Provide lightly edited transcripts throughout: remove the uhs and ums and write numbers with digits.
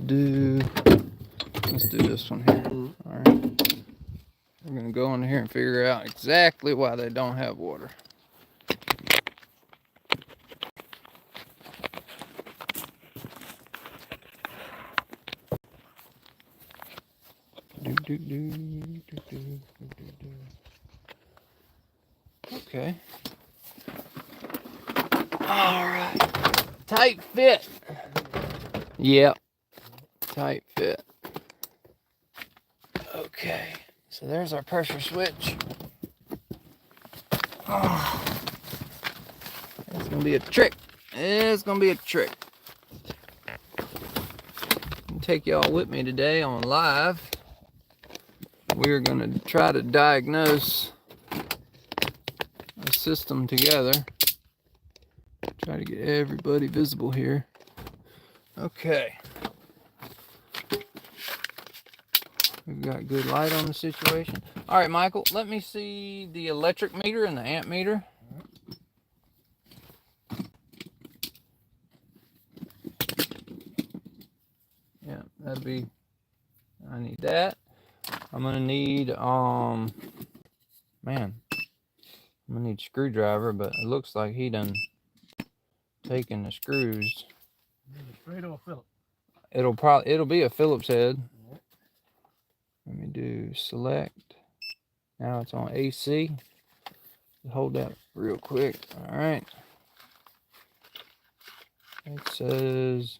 let's do this one here. All right. We're gonna go in here and figure out exactly why they don't have water. Okay. All right. Tight fit. Yep. Tight fit. Okay. So there's our pressure switch. Oh, it's gonna be a trick. It's gonna be a trick. I'll take y'all with me today on live. We're gonna try to diagnose a system together. Try to get everybody visible here. Okay. We've got good light on the situation. All right, Michael, let me see the electric meter and the amp meter. Yeah, that'd be, I need that. I'm gonna need, man, I'm gonna need a screwdriver, but it looks like he done taken the screws. Straight or Phillips? It'll be a Phillips head. Let me do select. Now it's on AC. Hold that real quick. All right. It says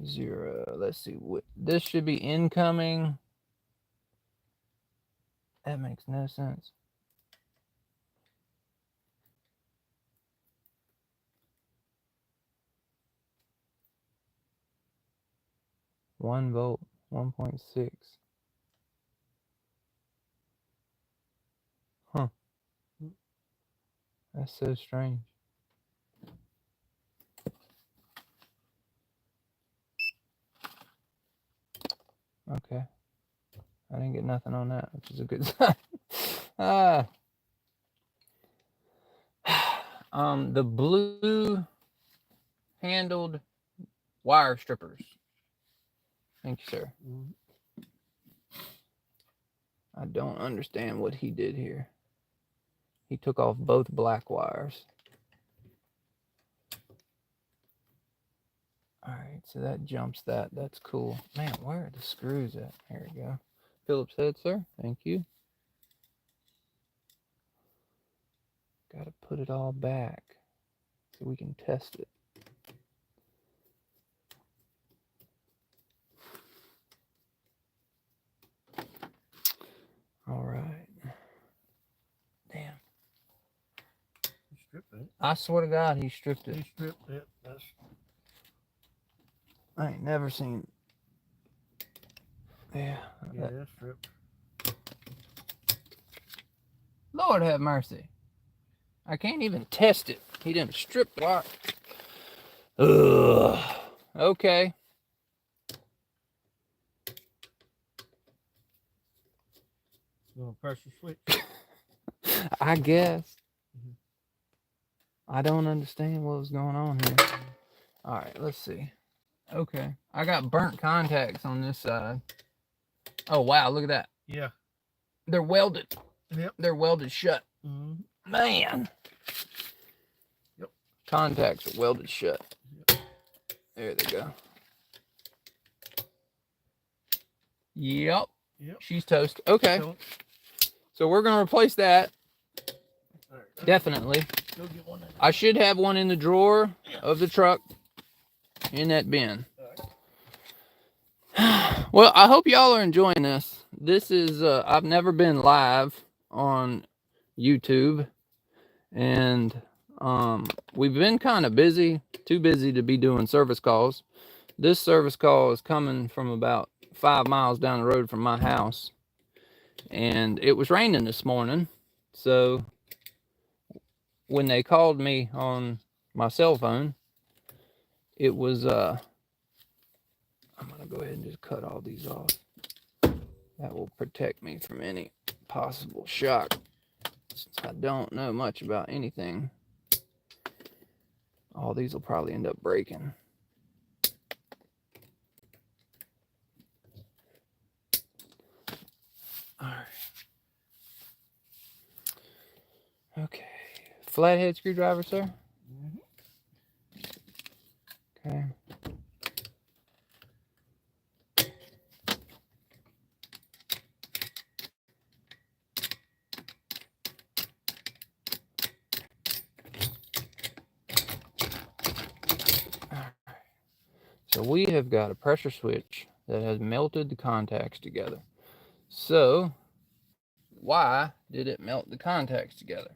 0. Let's see what this should be incoming. That makes no sense. One volt, 1.6. Huh. That's so strange. Okay. I didn't get nothing on that, which is a good sign. The blue handled wire strippers. Thank you, sir. I don't understand what he did here. He took off both black wires. All right, so that jumps that. That's cool. Man, where are the screws at? There we go. Phillips head, sir. Thank you. Got to put it all back so we can test it. All right. Damn. He stripped it. I swear to God, he stripped it. He stripped it. That's... I ain't never seen. Yeah. Yeah, that's stripped. Lord have mercy. I can't even test it. He didn't strip wire. Ugh. Okay. You want to pressure switch? I guess. I don't understand what was going on here. All right, let's see. Okay. I got burnt contacts on this side. Oh, wow. Look at that. Yeah. They're welded. Yep. They're welded shut. Mm-hmm. Man. Yep. Contacts are welded shut. Yep. There they go. Yep. Yep. She's toast. Okay. So we're going to replace that. Right. Definitely. Go get one. I should have one in the drawer of the truck in that bin. Right. Well, I hope y'all are enjoying this. This is, I've never been live on YouTube. And we've been kind of busy. Too busy to be doing service calls. This service call is coming from about 5 miles down the road from my house. And it was raining this morning. So when they called me on my cell phone, it was, I'm going to go ahead and just cut all these off. That will protect me from any possible shock. Since I don't know much about anything, all these will probably end up breaking. All right. Okay. Flathead screwdriver, sir? Okay. So we have got a pressure switch that has melted the contacts together. So why did it melt the contacts together?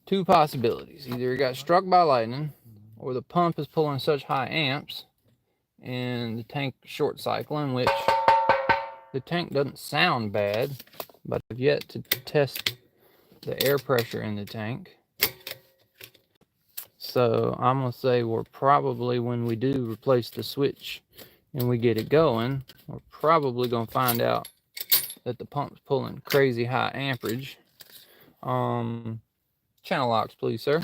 Two possibilities. Either it got struck by lightning, or the pump is pulling such high amps and the tank short cycling, which the tank doesn't sound bad, but I've yet to test the air pressure in the tank. So I'm gonna say we're probably, when we do replace the switch and we get it going, we're probably gonna find out that the pump's pulling crazy high amperage. Channel locks, please, sir.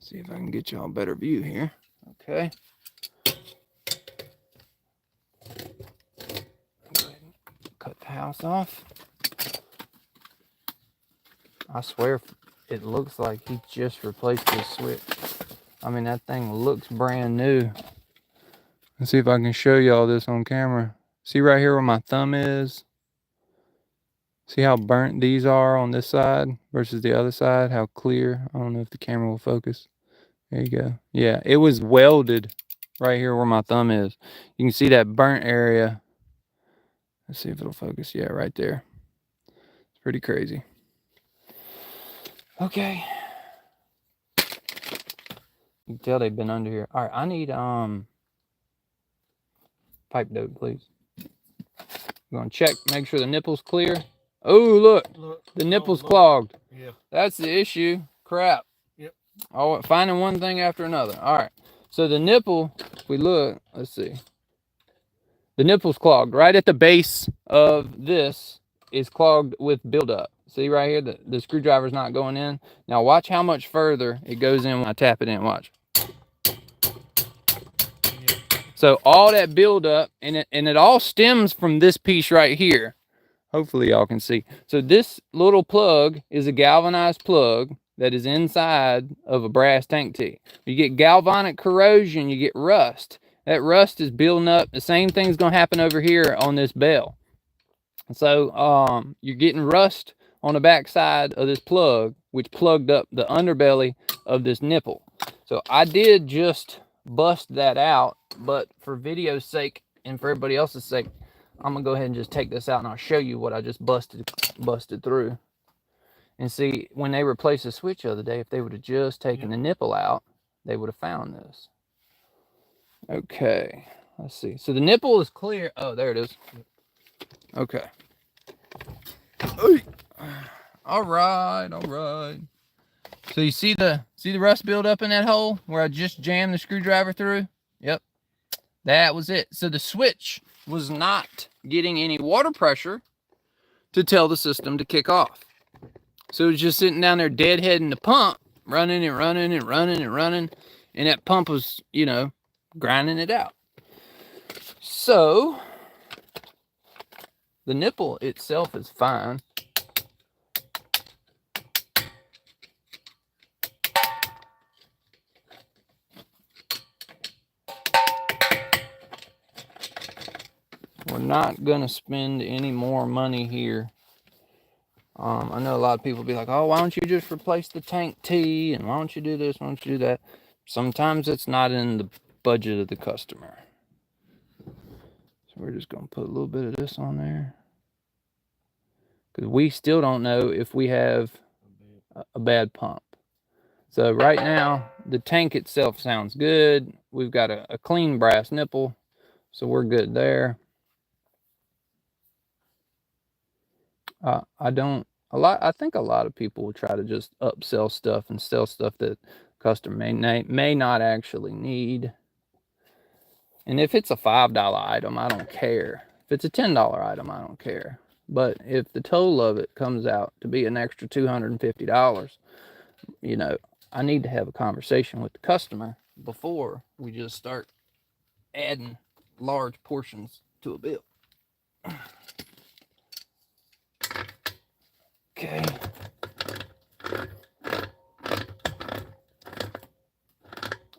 See if I can get y'all a better view here. Okay. Go ahead and cut the house off. I swear it looks like he just replaced this switch. I mean, that thing looks brand new. Let's see if I can show y'all this on camera. See right here where my thumb is? See how burnt these are on this side versus the other side? How clear? I don't know if the camera will focus. There you go. Yeah, it was welded right here where my thumb is. You can see that burnt area. Let's see if it'll focus. Yeah, right there. It's pretty crazy. Okay. You can tell they've been under here. All right, I need pipe dope, please. I'm gonna check, make sure the nipple's clear. Oh, look, the nipple's clogged. Yeah. That's the issue. Crap. Yep. Oh, finding one thing after another. All right. So the nipple, if we look, let's see. The nipple's clogged. Right at the base of this is clogged with buildup. See right here, the screwdriver's not going in. Now watch how much further it goes in when I tap it in. Watch. So all that buildup, and it all stems from this piece right here. Hopefully y'all can see. So this little plug is a galvanized plug that is inside of a brass tank tee. You get galvanic corrosion, you get rust. That rust is building up. The same thing's gonna happen over here on this bell. So you're getting rust on the back side of this plug, which plugged up the underbelly of this nipple. So I did just bust that out, but for video's sake and for everybody else's sake, I'm gonna go ahead and just take this out and I'll show you what I just busted through. And see, when they replaced the switch the other day, if they would have just taken the nipple out, they would have found this. Okay, let's see. So the nipple is clear. Oh, there it is. Okay. All right. So you see the rust build up in that hole where I just jammed the screwdriver through? Yep. That was it. So the switch was not getting any water pressure to tell the system to kick off. So it was just sitting down there deadheading the pump, running, and that pump was, grinding it out. So the nipple itself is fine. We're not gonna spend any more money here. I know a lot of people be like, oh, why don't you just replace the tank tee? And why don't you do this? Why don't you do that? Sometimes it's not in the budget of the customer. So we're just gonna put a little bit of this on there. Because we still don't know if we have a bad pump. So right now, the tank itself sounds good. We've got a clean brass nipple, so we're good there. I think a lot of people will try to just upsell stuff and sell stuff that customer may not actually need. And if it's a $5 item, I don't care. If it's a $10 item, I don't care. But if the total of it comes out to be an extra $250, I need to have a conversation with the customer before we just start adding large portions to a bill. Okay.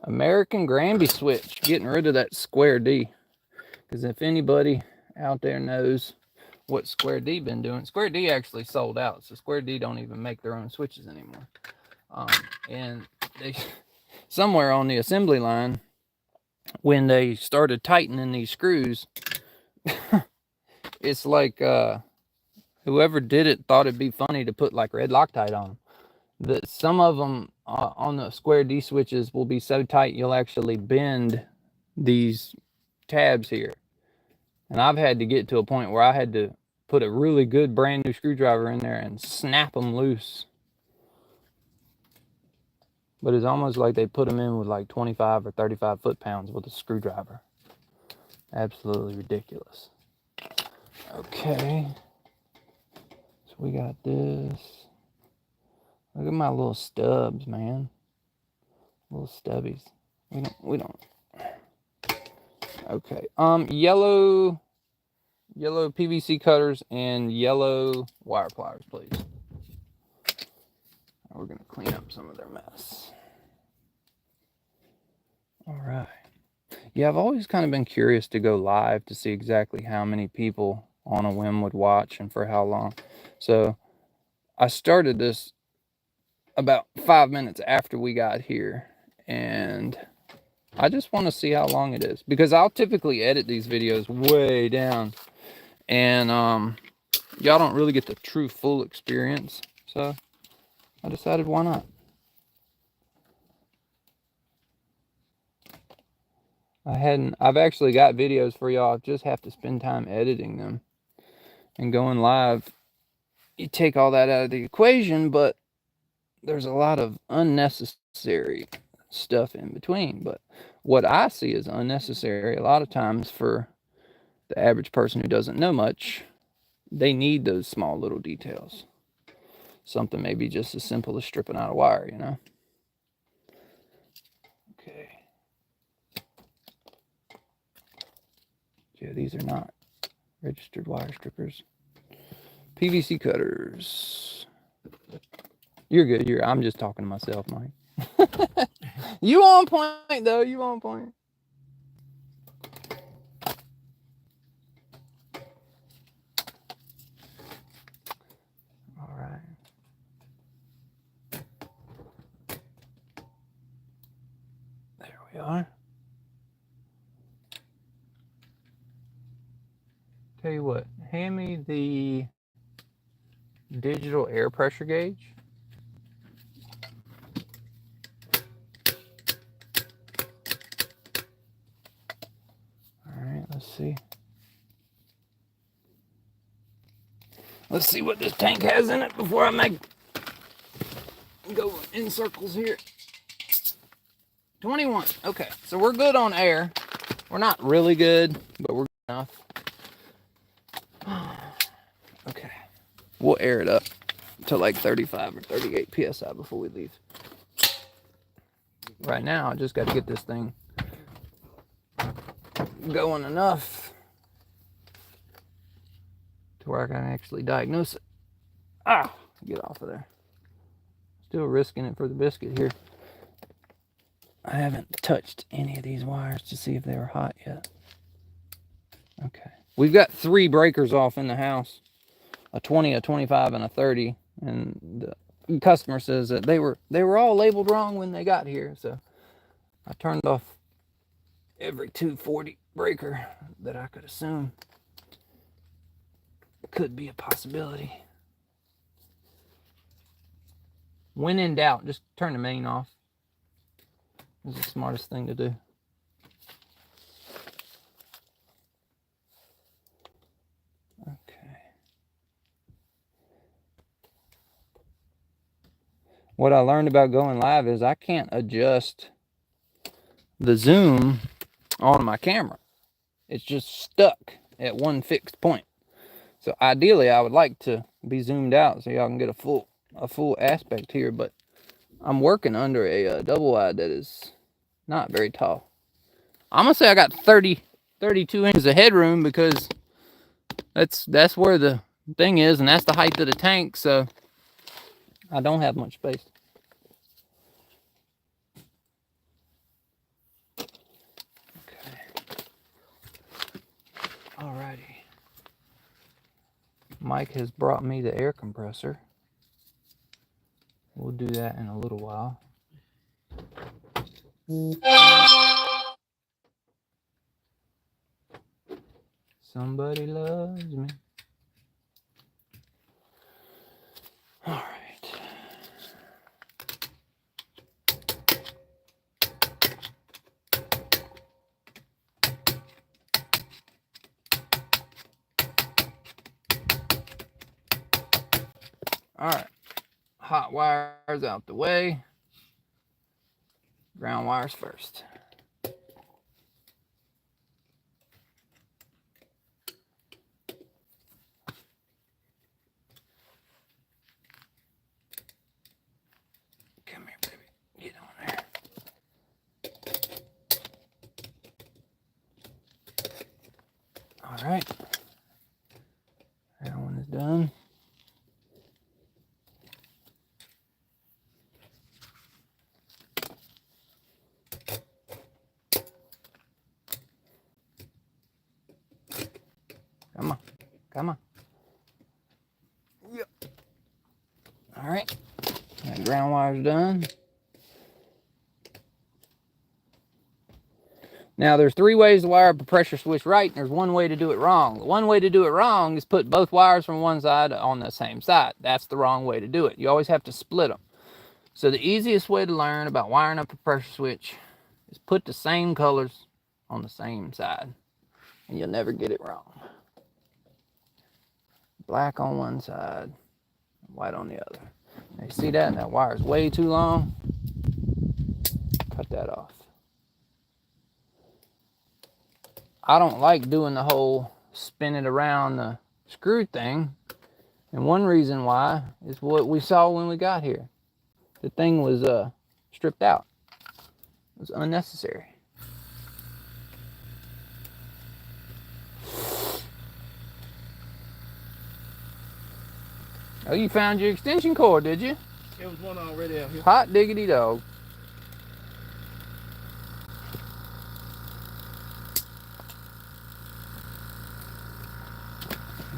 American Granby switch, getting rid of that square D. Because if anybody out there knows what Square D been doing, Square D actually sold out, so Square D don't even make their own switches anymore. And they, somewhere on the assembly line, when they started tightening these screws, it's like whoever did it thought it'd be funny to put like red Loctite on them. That some of them on the Square D switches will be so tight you'll actually bend these tabs here. And I've had to get to a point where I had to put a really good brand new screwdriver in there and snap them loose. But it's almost like they put them in with like 25 or 35 foot-pounds with a screwdriver. Absolutely ridiculous. Okay. So we got this. Look at my little stubs, man. Little stubbies. We don't. Okay. Yellow PVC cutters and yellow wire pliers, please. We're gonna clean up some of their mess. All right. Yeah, I've always kind of been curious to go live to see exactly how many people on a whim would watch and for how long. So I started this about 5 minutes after we got here, and I just want to see how long it is, because I'll typically edit these videos way down, and y'all don't really get the true full experience, so I decided why not. I've actually got videos for y'all. I just have to spend time editing them. And going live, you take all that out of the equation, but there's a lot of unnecessary stuff in between. But what I see as unnecessary a lot of times for the average person who doesn't know much, they need those small little details. Something maybe just as simple as stripping out a wire, you know? Okay. Yeah, these are not registered wire strippers. PVC cutters. You're good. I'm just talking to myself, Mike. You on point, though. You on point. All right. There we are. Tell you what, hand me the digital air pressure gauge. All right, let's see. Let's see what this tank has in it before I go in circles here. 21. Okay, so we're good on air. We're not really good, but we're good enough. Okay, we'll air it up to like 35 or 38 psi before we leave. Right now, I just got to get this thing going enough to where I can actually diagnose it. Ah, get off of there. Still risking it for the biscuit here. I haven't touched any of these wires to see if they were hot yet. Okay. We've got 3 breakers off in the house. A 20, a 25, and a 30. And the customer says that they were all labeled wrong when they got here. So I turned off every 240 breaker that I could assume could be a possibility. When in doubt, just turn the main off. It's the smartest thing to do. Okay. What I learned about going live is I can't adjust the zoom on my camera. It's just stuck at one fixed point. So ideally, I would like to be zoomed out so y'all can get a full aspect here, but I'm working under a double wide that is not very tall. I'm gonna say I got 32 inches of headroom because that's where the thing is, and that's the height of the tank, so I don't have much space. Okay. Alrighty. Mike has brought me the air compressor. We'll do that in a little while. Somebody loves me. All right. All right. Hot wires out the way. Ground wires first. Come here, baby. Get on there. All right. That one is done. Come on. Come on. Yep. All right. That ground wire's done. Now, there's 3 ways to wire up a pressure switch right, and there's 1 way to do it wrong. The 1 way to do it wrong is put both wires from one side on the same side. That's the wrong way to do it. You always have to split them. So the easiest way to learn about wiring up a pressure switch is put the same colors on the same side, and you'll never get it wrong. Black on one side, white on the other. Now, you see that? That wire is way too long. Cut that off. I don't like doing the whole spin it around the screw thing. And one reason why is what we saw when we got here. The thing was stripped out. It was unnecessary. Oh, you found your extension cord, did you? There was one already out here. Hot diggity dog.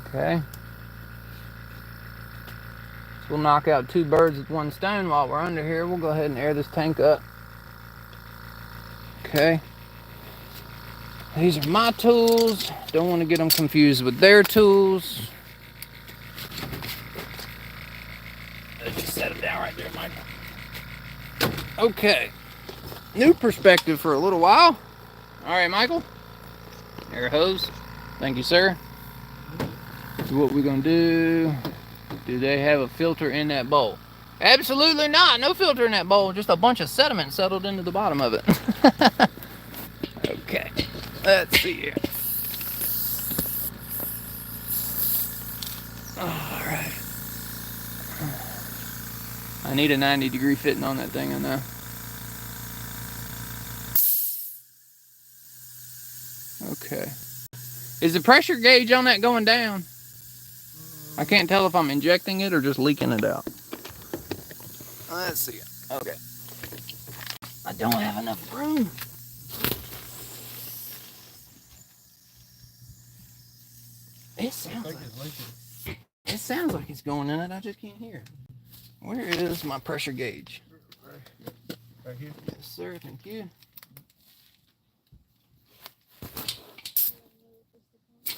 Okay. So we'll knock out 2 birds with 1 stone while we're under here. We'll go ahead and air this tank up. Okay. These are my tools. Don't want to get them confused with their tools. Let's just set them down right there, Michael. Okay. New perspective for a little while. All right, Michael. Air hose. Thank you, sir. So what we're going to do they have a filter in that bowl? Absolutely not. No filter in that bowl. Just a bunch of sediment settled into the bottom of it. Okay. Let's see here. All right. I need a 90-degree fitting on that thing, I know. Okay. Is the pressure gauge on that going down? I can't tell if I'm injecting it or just leaking it out. Let's see. Okay. I don't have enough room. It sounds like it's going in it. I just can't hear it. Where is my pressure gauge? Right here. Yes, sir. Thank you.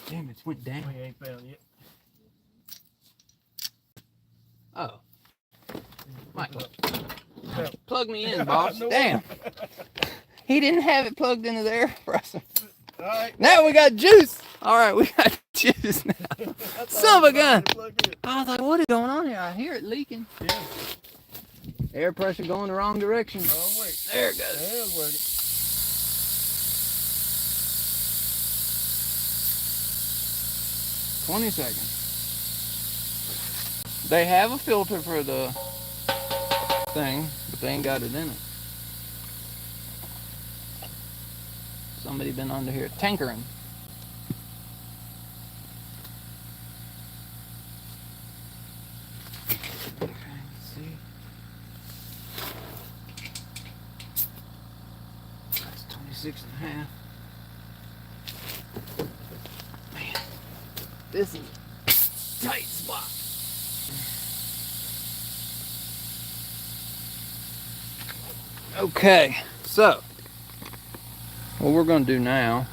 Damn, it's went down. We ain't found yet. Oh. Michael. Plug me in, boss. Damn. He didn't have it plugged into there. All right. Now we got juice. All right, we got juice now. Son of a gun. I was like, what is going on here? I hear it leaking. Yeah. Air pressure going the wrong direction. Wrong way. There it goes. Yeah, it's working. 20 seconds. They have a filter for the thing, but they ain't got it in it. So Somebody been under here tinkering. Okay, let's see. That's 26 and a half. Man, this is a tight spot. Okay, so what we're going to do now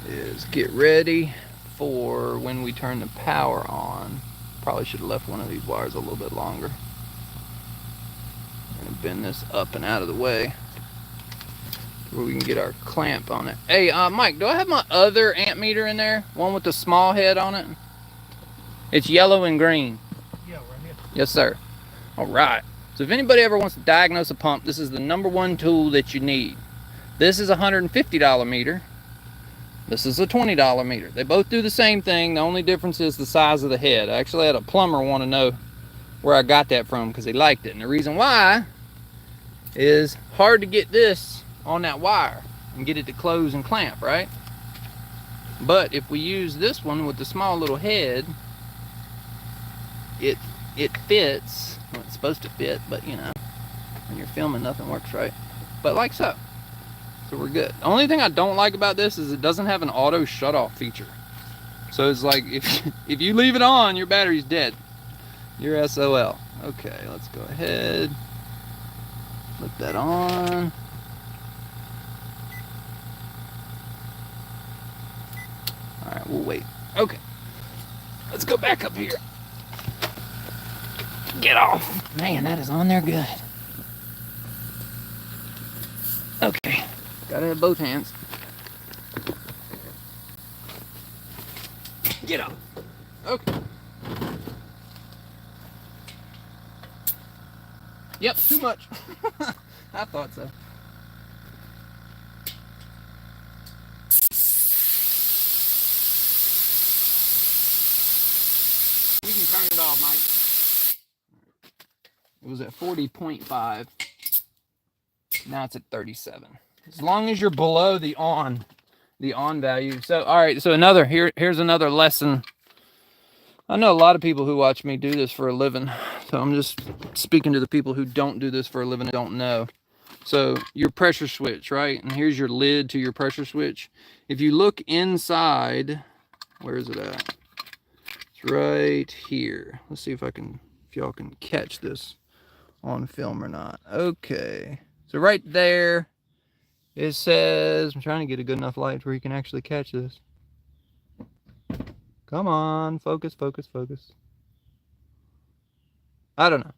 is get ready for when we turn the power on. Probably should have left one of these wires a little bit longer. I'm going to bend this up and out of the way where we can get our clamp on it. Hey, Mike, do I have my other amp meter in there? One with the small head on it? It's yellow and green. Yeah, right here. Yes, sir. All right. So if anybody ever wants to diagnose a pump, this is the #1 tool that you need. This is a $150 meter. This is a $20 meter. They both do the same thing. The only difference is the size of the head. I actually had a plumber want to know where I got that from because he liked it. And the reason why is hard to get this on that wire and get it to close and clamp, right? But if we use this one with the small little head, it fits. Well, it's supposed to fit, but you know, when you're filming, nothing works right. But like so. So we're good. The only thing I don't like about this is it doesn't have an auto shut off feature. So it's like if you leave it on, your battery's dead. You're SOL. Okay, let's go ahead. Flip that on. All right, we'll wait. Okay. Let's go back up here. Get off. Man, that is on there good. Okay. Gotta have both hands. Get up. Okay. Yep, too much. I thought so. You can turn it off, Mike. It was at 40.5. Now it's at 37. As long as you're below the on value. So, all right. So here's another lesson. I know a lot of people who watch me do this for a living. So I'm just speaking to the people who don't do this for a living and don't know. So your pressure switch, right? And here's your lid to your pressure switch. If you look inside, where is it at? It's right here. Let's see if y'all can catch this on film or not. Okay. So right there, it says, I'm trying to get a good enough light where you can actually catch this. Come on, focus, focus, focus. I don't know.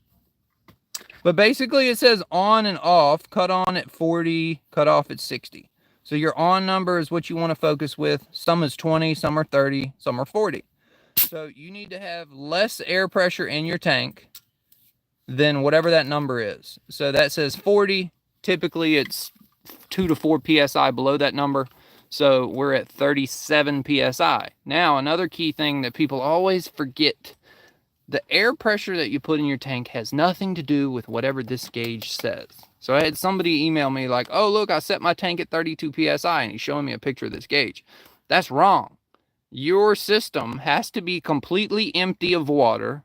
But basically it says on and off, cut on at 40, cut off at 60. So your on number is what you want to focus with. Some is 20, some are 30, some are 40. So you need to have less air pressure in your tank than whatever that number is. So that says 40. Typically it's 2 to 4 psi below that number. So we're at 37 psi. Now, another key thing that people always forget, the air pressure that you put in your tank has nothing to do with whatever this gauge says. So I had somebody email me like, oh, look, I set my tank at 32 psi, and he's showing me a picture of this gauge. That's wrong. Your system has to be completely empty of water.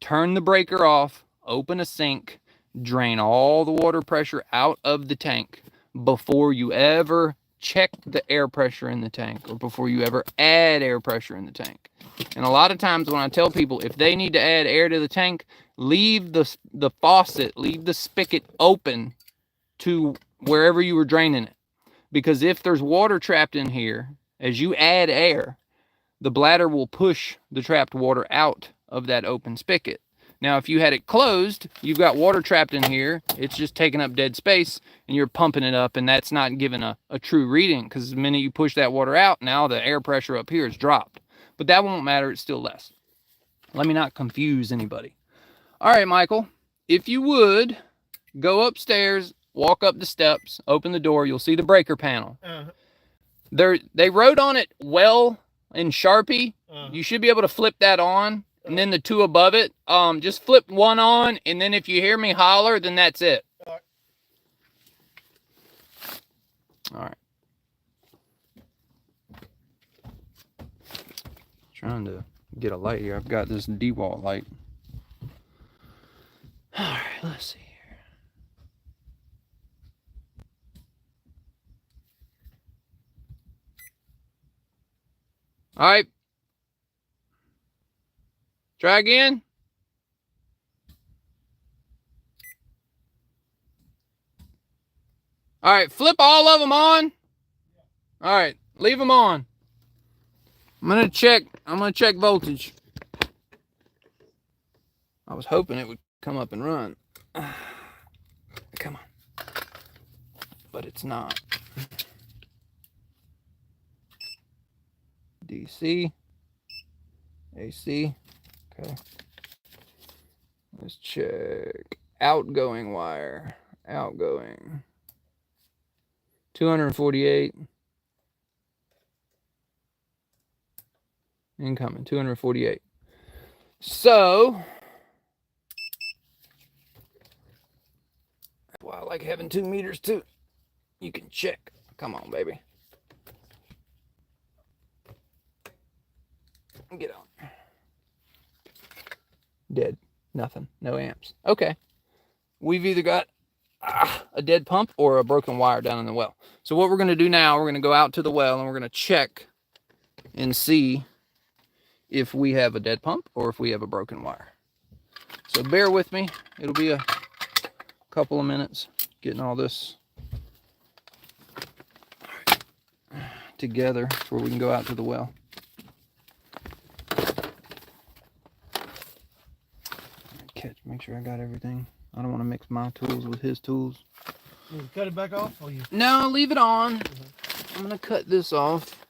Turn the breaker off, open a sink, drain all the water pressure out of the tank before you ever check the air pressure in the tank or before you ever add air pressure in the tank. And a lot of times when I tell people if they need to add air to the tank, leave the faucet, leave the spigot open to wherever you were draining it. Because if there's water trapped in here, as you add air, the bladder will push the trapped water out of that open spigot. Now, if you had it closed, you've got water trapped in here. It's just taking up dead space, and you're pumping it up, and that's not giving a true reading, because the minute you push that water out, now the air pressure up here is dropped. But that won't matter. It's still less. Let me not confuse anybody. All right, Michael, if you would, go upstairs, walk up the steps, open the door. You'll see the breaker panel. They wrote on it well in Sharpie. You should be able to flip that on. And then the two above it, just flip one on, and then if you hear me holler, then that's it. All right. Trying to get a light here. I've got this DeWalt light. All right, let's see here. All right. Try again. All right, flip all of them on. All right, leave them on. I'm gonna check voltage. I was hoping it would come up and run. Come on. But it's not. DC. AC. Okay. Let's check. Outgoing wire. Outgoing. 248. Incoming. 248. So, that's why I like having 2 meters too. You can check. Come on, baby. Get on. Dead. Nothing. No amps. Okay. We've either got a dead pump or a broken wire down in the well. So what we're going to do now, we're going to go out to the well and we're going to check and see if we have a dead pump or if we have a broken wire. So bear with me. It'll be a couple of minutes getting all this together before we can go out to the well. Make sure I got everything. I don't want to mix my tools with his tools. You cut it back off? Or you... No, leave it on. I'm going to cut this off.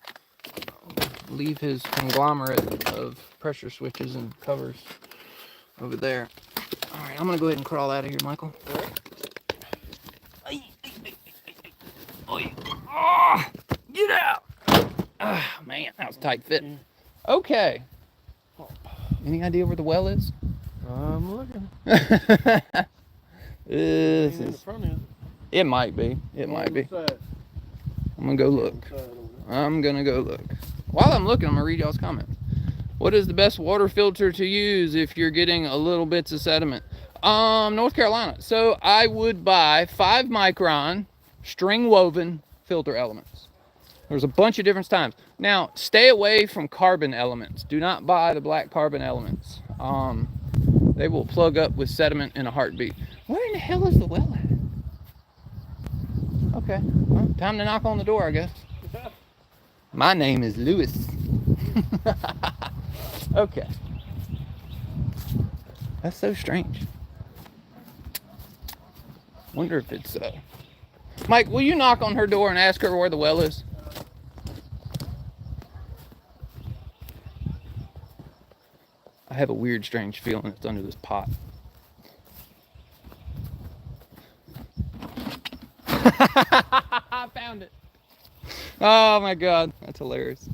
Leave his conglomerate of pressure switches and covers over there. All right, I'm going to go ahead and crawl out of here, Michael. Oh, get out. Oh, man, that was a tight fit. Okay. Any idea where the well is? I'm looking. This in the front end. It might be. It might be. I'm going to go look. I'm going to go look. While I'm looking, I'm going to read y'all's comments. What is the best water filter to use if you're getting a little bits of sediment? North Carolina. So I would buy 5 micron string woven filter elements. There's a bunch of different times. Now, stay away from carbon elements. Do not buy the black carbon elements. They will plug up with sediment in a heartbeat. Where in the hell is the well at? Okay, well, time to knock on the door, I guess. My name is Lewis. Okay. That's so strange. Wonder if it's, Mike, will you knock on her door and ask her where the well is? I have a weird, strange feeling it's under this pot. I found it. Oh my God, that's hilarious.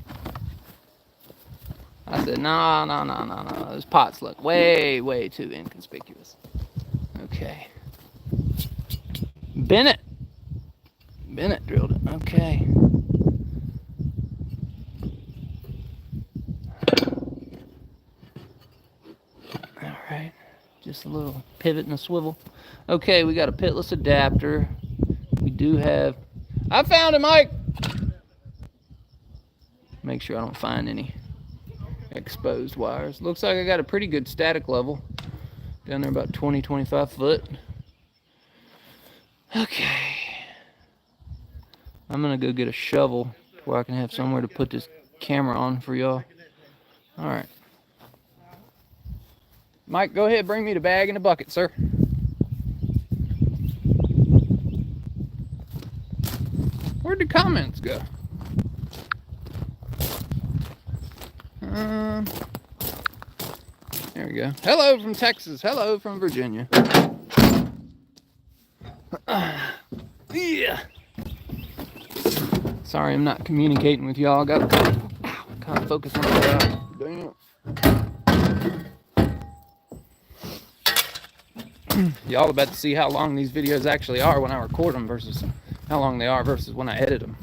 I said, no. Those pots look way too inconspicuous. Okay. Bennett drilled it. Okay. All right. Just a little pivot and a swivel. Okay, we got a pitless adapter. We do have... I found it, Mike! Make sure I don't find any exposed wires. Looks like I got a pretty good static level. Down there about 20-25 foot. Okay. I'm gonna go get a shovel where I can have somewhere to put this camera on for y'all. Alright. Mike, go ahead, bring me the bag and the bucket, sir. Where'd the comments go? There we go. Hello from Texas. Hello from Virginia. Yeah. Sorry, I'm not communicating with y'all. I got to kind of focus on that. Damn. Y'all about to see how long these videos actually are when I record them versus how long they are versus when I edit them.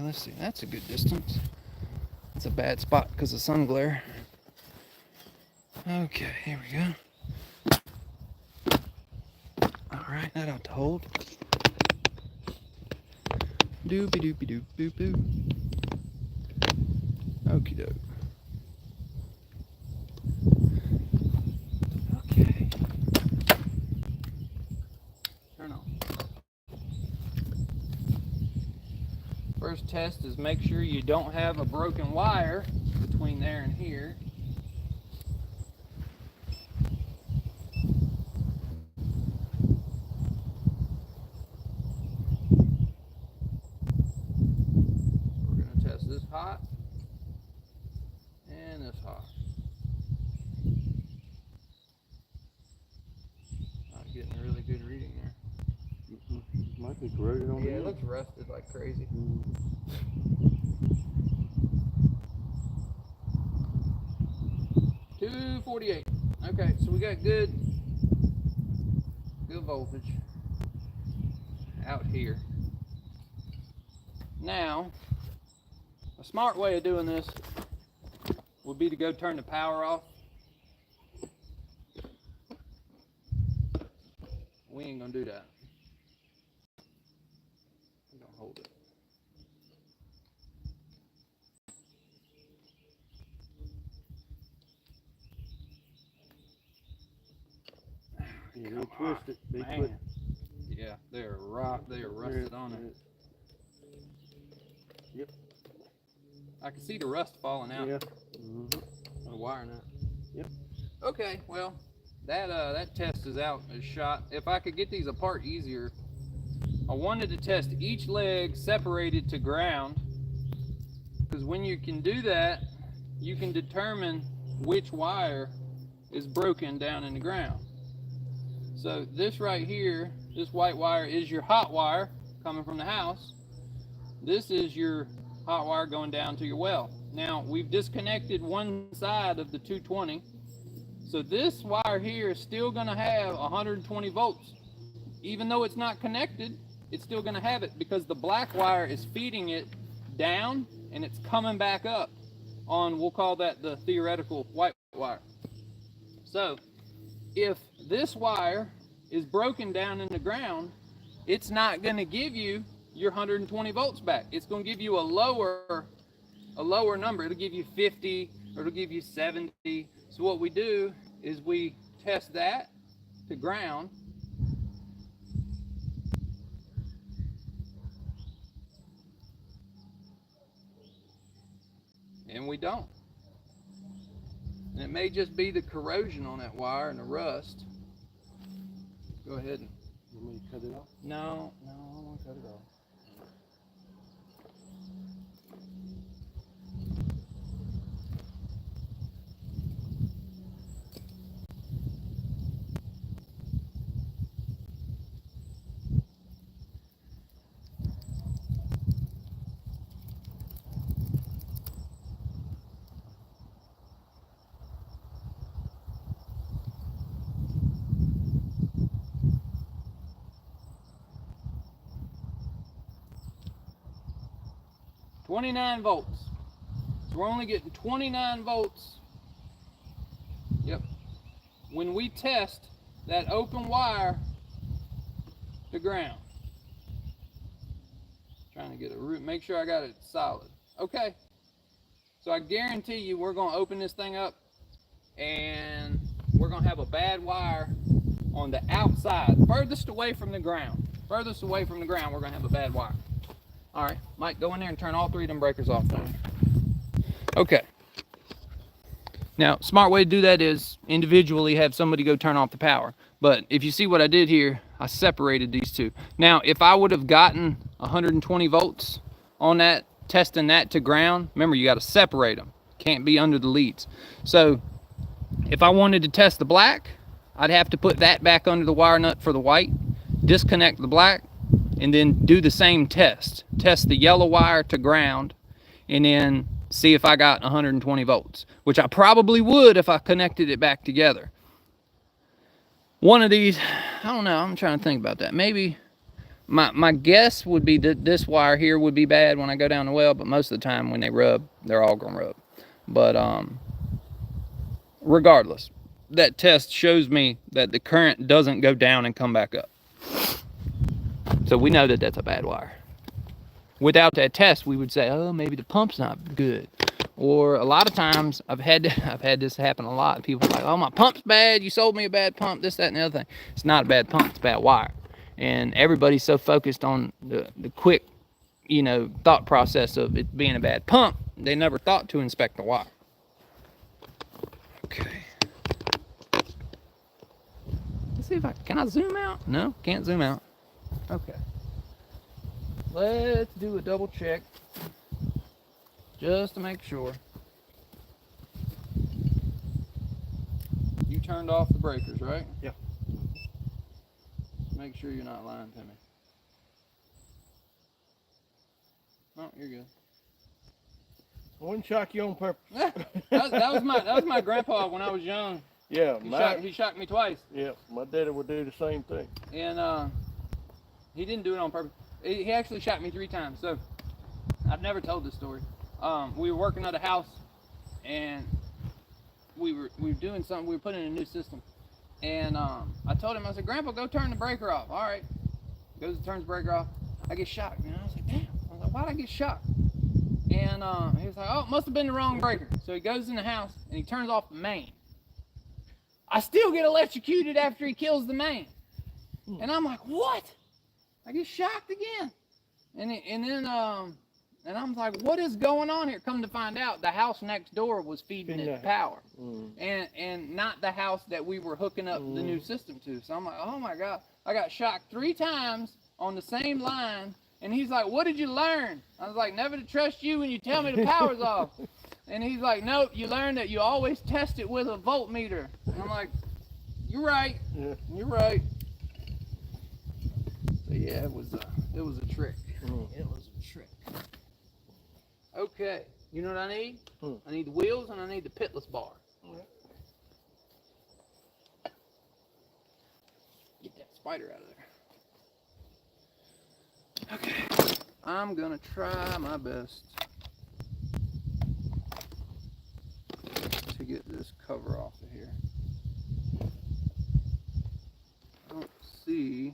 let's see. That's a good distance. It's a bad spot because of sun glare. Okay, here we go. All right, that ought to hold. Doopy doopy doop boop boop. Okie doke. Okay. Turn on. First test is make sure you don't have a broken wire between there and here. We're going to test this hot and this hot. Not getting a really good reading there. Might be corroded on the Yeah, it end. looks rusted like crazy. 248. Okay, so we got good voltage out here. Now, a smart way of doing this would be to go turn the power off. We ain't gonna do that. I'm gonna hold it. Yeah, they'll twist it. They Man. put, Yeah, they are rusted on it. Yep. I can see the rust falling out. Yeah. The wire nut. Yep. Okay, well, that test is out, is shot. If I could get these apart easier, I wanted to test each leg separated to ground, because when you can do that, you can determine which wire is broken down in the ground. So this right here, this white wire is your hot wire coming from the house. This is your hot wire going down to your well. Now we've disconnected one side of the 220. So this wire here is still gonna have 120 volts. Even though it's not connected, it's still gonna have it because the black wire is feeding it down and it's coming back up on, we'll call that the theoretical white wire. So if this wire is broken down in the ground, it's not going to give you your 120 volts back. It's going to give you a lower number. It'll give you 50 or it'll give you 70. So what we do is we test that to ground. And we don't. And it may just be the corrosion on that wire and the rust. Go ahead and... You want me to cut it off? No, I don't want to cut it off. $29 volts. So we're only getting 29 volts. Yep. When we test that open wire to ground. Trying to get a root, make sure I got it solid. Okay. So I guarantee you we're going to open this thing up and we're going to have a bad wire on the outside, furthest away from the ground. Furthest away from the ground, we're going to have a bad wire. All right, Mike, go in there and turn all 3 of them breakers off now. Okay. Now, smart way to do that is individually have somebody go turn off the power. But if you see what I did here, I separated these two. Now, if I would have gotten 120 volts on that, testing that to ground, remember you got to separate them. Can't be under the leads. So if I wanted to test the black, I'd have to put that back under the wire nut for the white, disconnect the black, and then do the same test. Test the yellow wire to ground, and then see if I got 120 volts, which I probably would if I connected it back together. One of these, I don't know, I'm trying to think about that. Maybe My guess would be that this wire here would be bad when I go down the well, but most of the time when they rub, they're all gonna rub. But regardless, that test shows me that the current doesn't go down and come back up. So we know that that's a bad wire. Without that test, we would say, oh, maybe the pump's not good. Or a lot of times, I've had this happen a lot. People are like, oh, my pump's bad. You sold me a bad pump, this, that, and the other thing. It's not a bad pump. It's a bad wire. And everybody's so focused on the quick, thought process of it being a bad pump, they never thought to inspect the wire. Okay. Let's see if can I zoom out? No, can't zoom out. Okay. Let's do a double check just to make sure. You turned off the breakers, right? Yeah. Make sure you're not lying to me. Oh, you're good. I wouldn't shock you on purpose. that was my grandpa when I was young. Yeah, He shocked me twice. Yeah, my daddy would do the same thing. And he didn't do it on purpose. He actually shot me 3 times. So I've never told this story. We were working at a house, and we were doing something. We were putting in a new system, and I told him, I said, Grandpa, go turn the breaker off. All right. Goes and turns the breaker off. I get shocked. I was like, damn. I was like, why'd I get shocked? And he was like, oh, it must have been the wrong breaker. So he goes in the house and he turns off the main. I still get electrocuted after he kills the main. And I'm like, what? I get shocked again. And I'm like, what is going on here? Come to find out, the house next door was feeding it power. And not the house that we were hooking up the new system to. So I'm like, oh my God. I got shocked 3 times on the same line. And he's like, what did you learn? I was like, never to trust you when you tell me the power's off. And he's like, nope, you learned that you always test it with a voltmeter. And I'm like, you're right. Yeah. You're right. So yeah, it was a trick. It was a trick. Okay, you know what I need? I need the wheels and I need the pitless bar. Get that spider out of there. Okay, I'm gonna try my best to get this cover off of here. I don't see.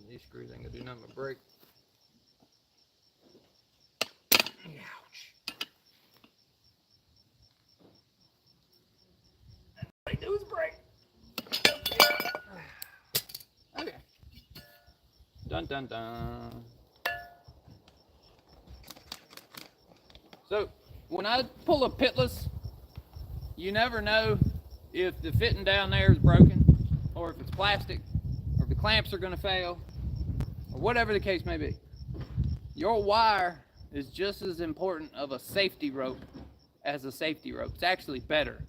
These screws ain't gonna do nothing but break. Ouch. All I do is break. Okay. Dun dun dun. So when I pull a pitless, you never know if the fitting down there is broken, or if it's plastic, or if the clamps are gonna fail, or whatever the case may be. Your wire is just as important of a safety rope as a safety rope. It's actually better.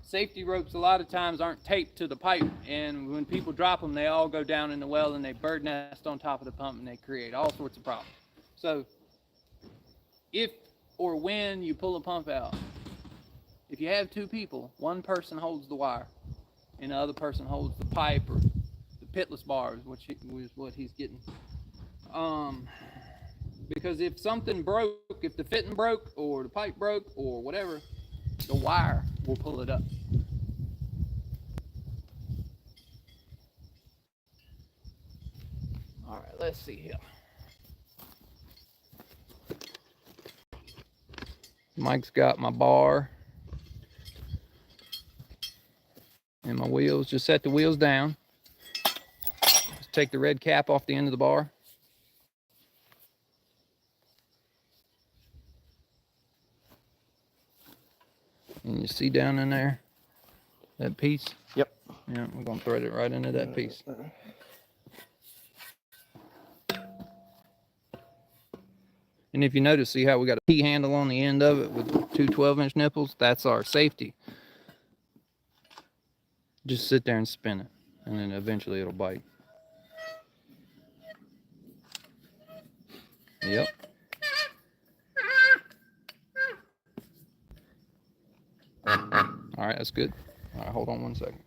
Safety ropes a lot of times aren't taped to the pipe, and when people drop them, they all go down in the well and they bird nest on top of the pump and they create all sorts of problems. So if or when you pull a pump out, if you have 2 people, one person holds the wire and the other person holds the pipe or the pitless bars, which is what he's getting. Because if something broke, if the fitting broke or the pipe broke or whatever, the wire will pull it up. All right, let's see here. Mike's got my bar and my wheels. Just set the wheels down. Just take the red cap off the end of the bar. And you see down in there, that piece? Yep. Yeah, we're gonna thread it right into that piece. And if you notice, see how we got a T handle on the end of it with 2 12-inch nipples? That's our safety. Just sit there and spin it, and then eventually it'll bite. Yep. right, that's good. All right, hold on one second.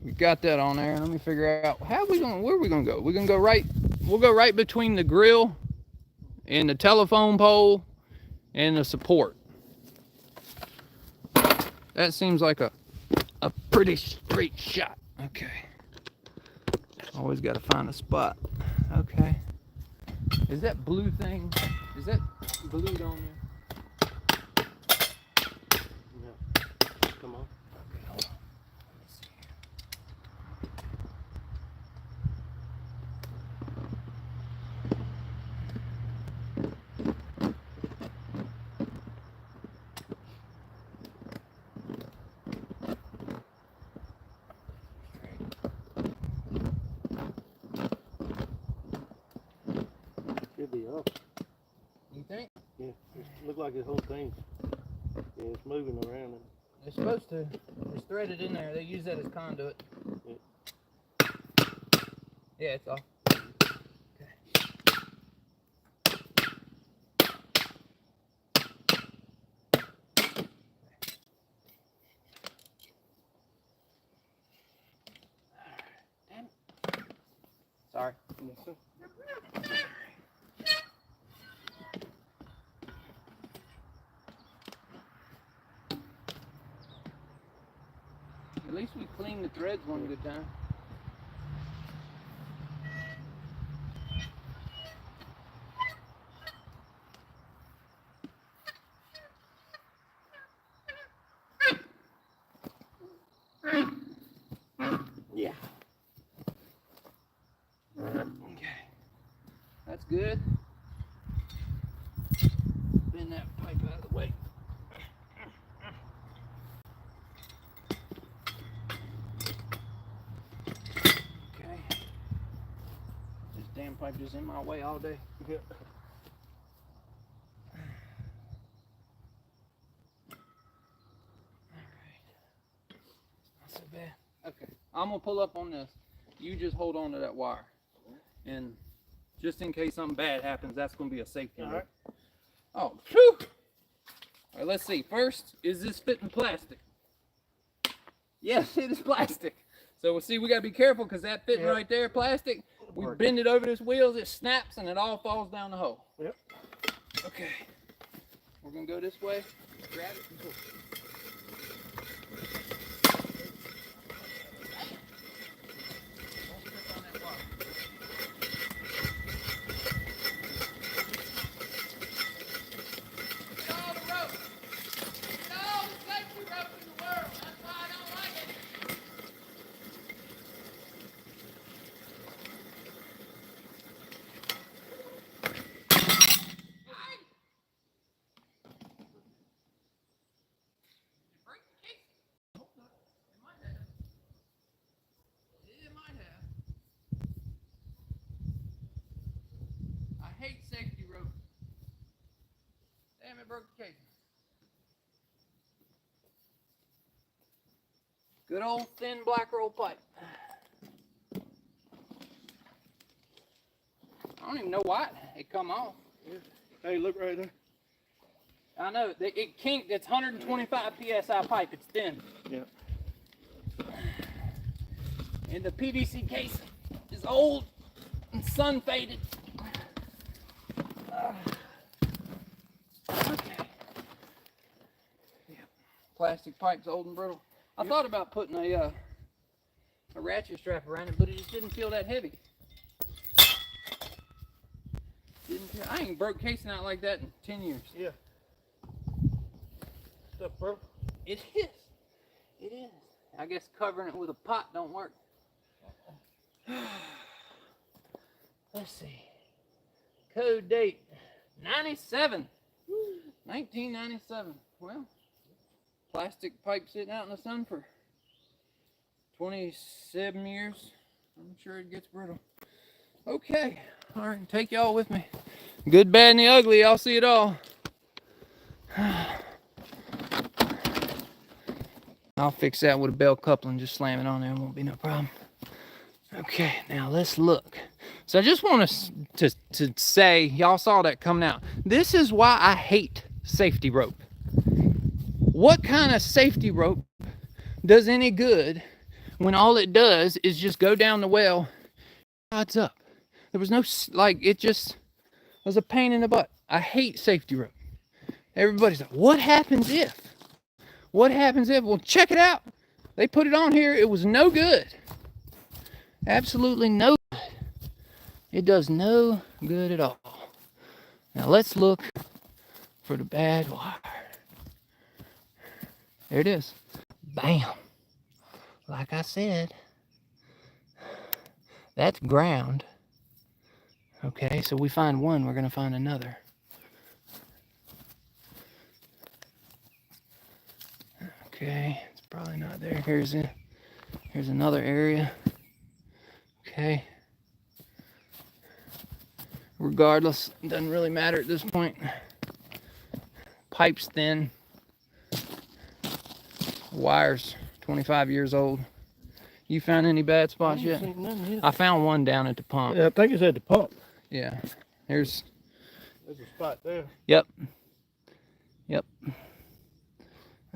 We got that on there. Let me figure out where are we gonna go? We're gonna go right. We'll go right between the grill and the telephone pole and the support. That seems like a pretty straight shot. Okay. Always got to find a spot. Okay. Is that blue thing? Is that glued on there? Yeah. Come on. Okay, hold on. Let me see Should be up. You think? Yeah. It look like this whole thing. Yeah, it's moving around. They're supposed to. It's threaded in there. They use that as conduit. Yeah. Yeah, it's off. Sorry. Yes, sir. At least we cleaned the threads one good time. Yeah. Okay. That's good. Bend that pipe out of the way. Okay. This damn pipe is in my way all day. Yeah. Not so bad. Okay. I'm gonna pull up on this. You just hold on to that wire. And just in case something bad happens, that's gonna be a safety. All right. Oh, phew! All right, let's see. First, is this fitting plastic? Yes, it is plastic. So we'll see, we gotta be careful because that fitting right there, plastic, we bend it over this wheels, it snaps and it all falls down the hole. Yep. Okay. We're gonna go this way. Grab it and pull. Don't trip on that wire. Get all the rope. Get all the safety rope in the world. That's why I don't like it. Break the case. Hope not. It might have. It might have. I hate safety rope. Damn, it broke the case. Good old thin black roll pipe. I don't even know why it come off. Yeah. Hey, look right there. I know, it kinked, it's 125 PSI pipe, it's thin. Yeah. And the PVC case is old and sun faded. Okay. Yep. Plastic pipe's old and brittle. I thought about putting a ratchet strap around it, but it just didn't feel that heavy. I ain't broke casing out like that in 10 years. Yeah. Stuff, bro. It is. It is. I guess covering it with a pot don't work. Let's see. Code date 97. 1997. Well, plastic pipe sitting out in the sun for 27 years. I'm sure it gets brittle. Okay. All right. Take y'all with me. Good, bad, and the ugly. I'll see it all. I'll fix that with a bell coupling. Just slam it on there. It won't be no problem. Okay, now let's look. So I just want to say, y'all saw that coming out. This is why I hate safety rope. What kind of safety rope does any good when all it does is just go down the well, slides up? There was no, like, it just was a pain in the butt. I hate safety rope. Everybody's like, what happens if? What happens if? Well, check it out. They put it on here. It was no good. Absolutely no good. It does no good at all. Now let's look for the bad wire. There it is. Bam. Like I said, that's ground. Okay, so we find one, we're gonna find another. Okay, it's probably not there. Here's another area. Okay. Regardless, it doesn't really matter at this point. Pipe's thin. Wire's 25 years old. You found any bad spots yet? I found one down at the pump. Yeah, I think it's at the pump. Yeah. There's a spot there. Yep.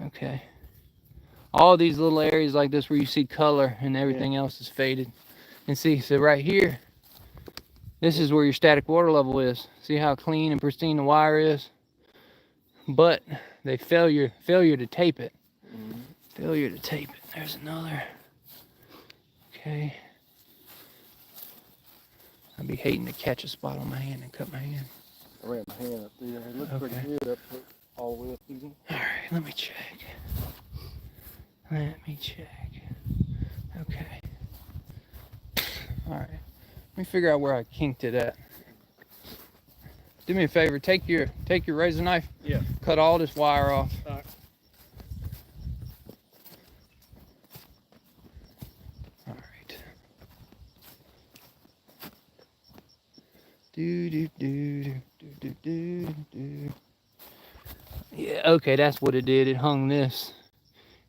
Okay. All these little areas like this where you see color and everything else is faded. And see, so right here, this is where your static water level is. See how clean and pristine the wire is? But they failure to tape it. Failure to tape it. There's another. Okay. I'd be hating to catch a spot on my hand and cut my hand. I ran my hand up through there. It looks pretty good up all the way up through there. Alright, let me check. Okay. Alright. Let me figure out where I kinked it at. Do me a favor, take your razor knife. Yeah. Cut all this wire off. All right. Alright. Do. Yeah, okay, that's what it did. It hung this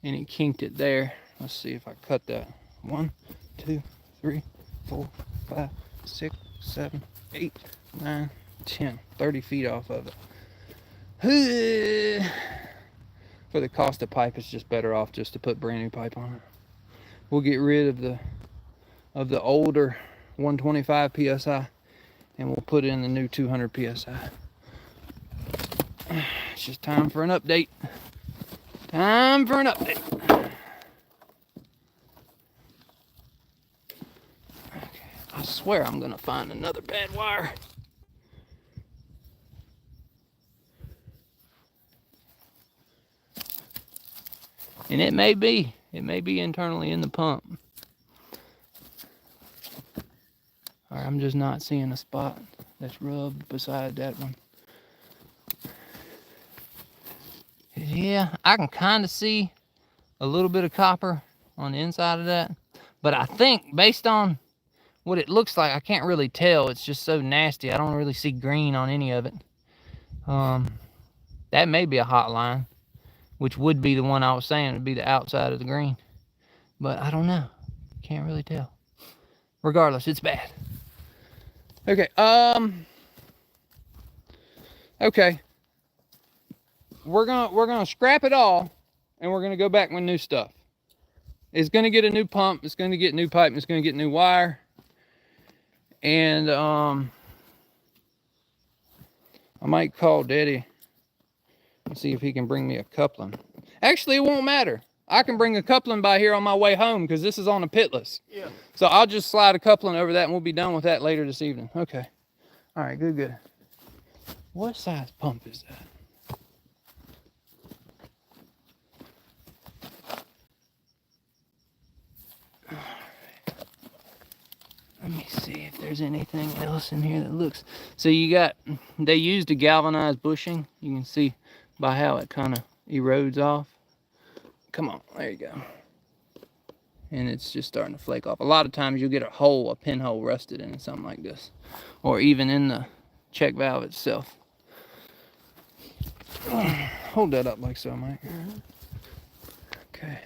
and it kinked it there. Let's see if I cut that. 1, 2, 3, 4, 5, 6, 7, 8, 9, 10. 30 feet off of it. For the cost of pipe, it's just better off just to put brand new pipe on it. We'll get rid of the older 125 psi and we'll put in the new 200 psi. It's just time for an update. Okay. I swear I'm gonna find another bad wire. And it may be internally in the pump. All right, I'm just not seeing a spot that's rubbed beside that one. Yeah, I can kind of see a little bit of copper on the inside of that, but I think based on what it looks like, I can't really tell. It's just so nasty. I don't really see green on any of it. That may be a hot line, which would be the one I was saying would be the outside of the green, but I don't know. Can't really tell. Regardless, it's bad. Okay. Okay. We're gonna scrap it all, and we're gonna go back with new stuff. It's gonna get a new pump. It's gonna get new pipe. And it's gonna get new wire. And I might call Daddy and see if he can bring me a coupling. Actually, it won't matter. I can bring a coupling by here on my way home because this is on a pitless. Yeah. So I'll just slide a coupling over that and we'll be done with that later this evening. Okay. All right, good. What size pump is that? Let me see if there's anything else in here that looks. So they used a galvanized bushing. You can see by how it kind of erodes off. Come on, there you go. And it's just starting to flake off. A lot of times you'll get a pinhole rusted in something like this. Or even in the check valve itself. Hold that up like so, Mike. Okay.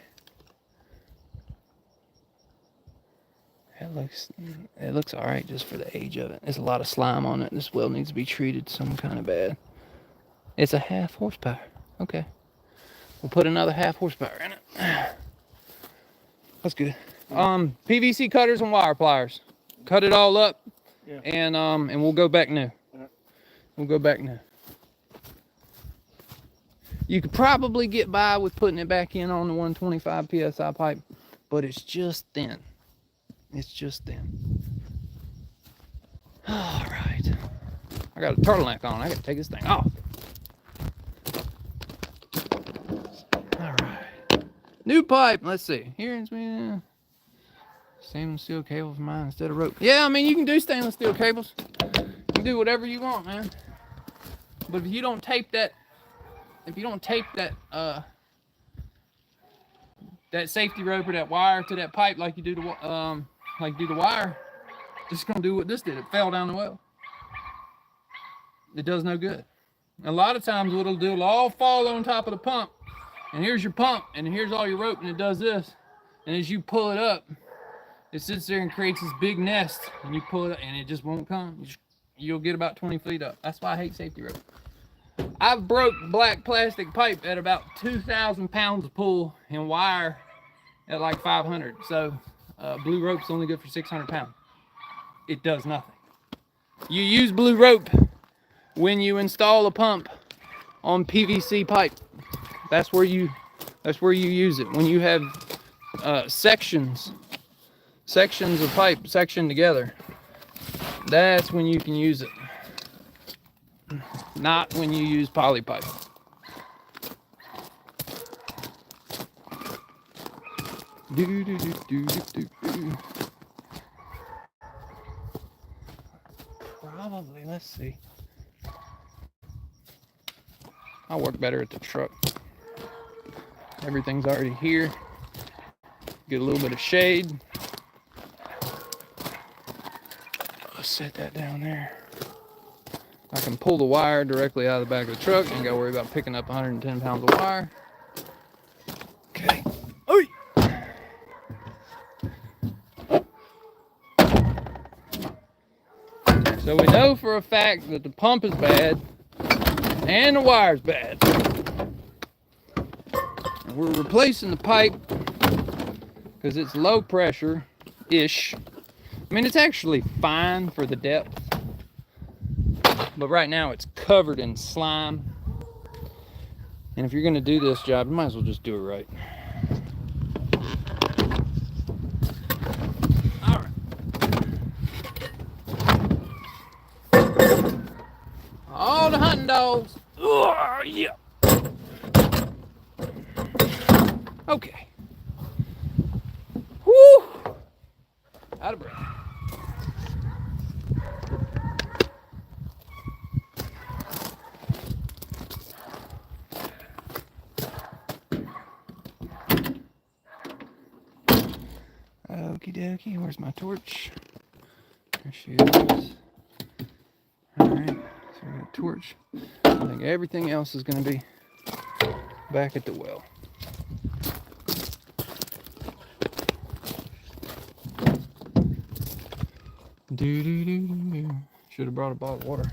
It looks all right just for the age of it. There's a lot of slime on it. This well needs to be treated some kind of bad. It's a 0.5 horsepower. Okay. We'll put another 1/2 horsepower in it. That's good. PVC cutters and wire pliers. Cut it all up, Yeah. and we'll go back new. We'll go back new. You could probably get by with putting it back in on the 125 PSI pipe, but it's just thin. It's just thin. All right. I got a turtleneck on. I got to take this thing off. All right. New pipe. Let's see. Here's me. Stainless steel cable for mine instead of rope. Yeah, I mean, you can do stainless steel cables. You can do whatever you want, man. But if you don't tape that, that safety rope or that wire to that pipe like you do the wire, it's gonna do what this did. It fell down the well. It does no good. A lot of times what it'll all fall on top of the pump, and here's your pump, and here's all your rope, and it does this. And as you pull it up, it sits there and creates this big nest, and you pull it up, and it just won't come. You'll get about 20 feet up. That's why I hate safety rope. I've broke black plastic pipe at about 2,000 pounds of pull and wire at like 500. So blue rope's only good for 600 pounds. It does nothing. You use blue rope when you install a pump on PVC pipe. That's where you use it. When you have sections of pipe sectioned together, that's when you can use it. Not when you use poly pipe. Probably, let's see. I'll work better at the truck. Everything's already here. Get a little bit of shade. I'll set that down there. I can pull the wire directly out of the back of the truck and go worry about picking up 110 pounds of wire. Okay. Oi! So we know for a fact that the pump is bad and the wire's bad. And we're replacing the pipe because it's low pressure-ish. I mean, it's actually fine for the depth. But right now it's covered in slime. And if you're gonna do this job, you might as well just do it right. All right. All the hunting dogs. Oh, yeah. Okay. Woo! Out of breath. Okie dokie, where's my torch? There she is. Alright, so we got a torch. I think everything else is going to be back at the well. Should have brought a bottle of water.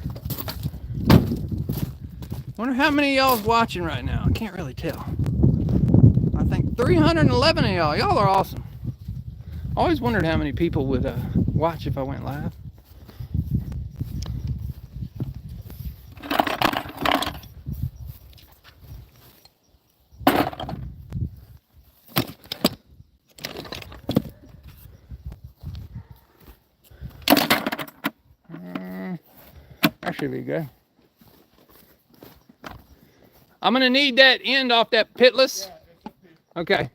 Wonder how many of y'all's watching right now. I can't really tell. I think 311 of y'all. Y'all are awesome. Always wondered how many people would watch if I went live. That should be good. I'm gonna need that end off that pitless. Okay.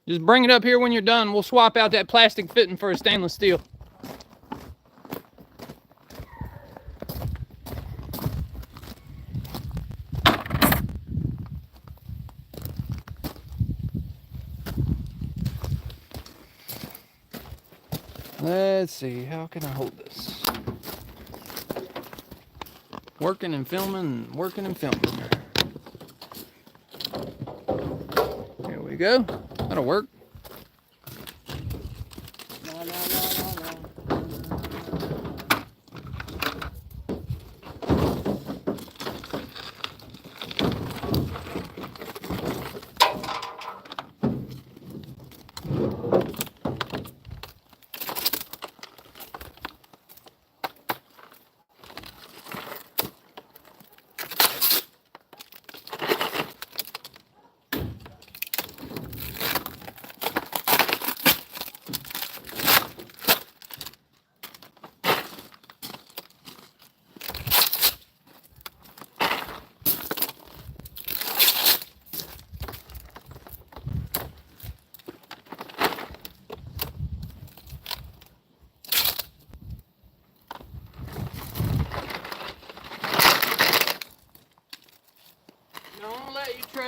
Just bring it up here when you're done. We'll swap out that plastic fitting for a stainless steel. Let's see, how can I hold this? Working and filming, working and filming. There we go. That'll work.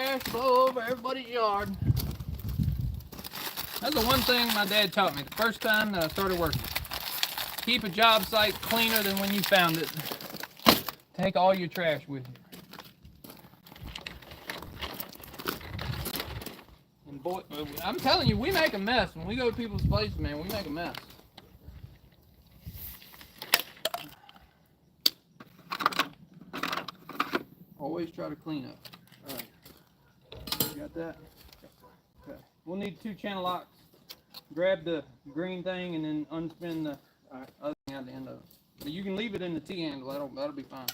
trash blow over everybody's yard. That's the one thing my dad taught me the first time that I started working. Keep a job site cleaner than when you found it. Take all your trash with you. And boy, I'm telling you, we make a mess. When we go to people's places, man, we make a mess. Always try to clean up. All right. You got that? Okay. We'll need 2 channel locks. Grab the green thing and then unspin the other thing at the end of it. But you can leave it in the T-handle. That'll be fine.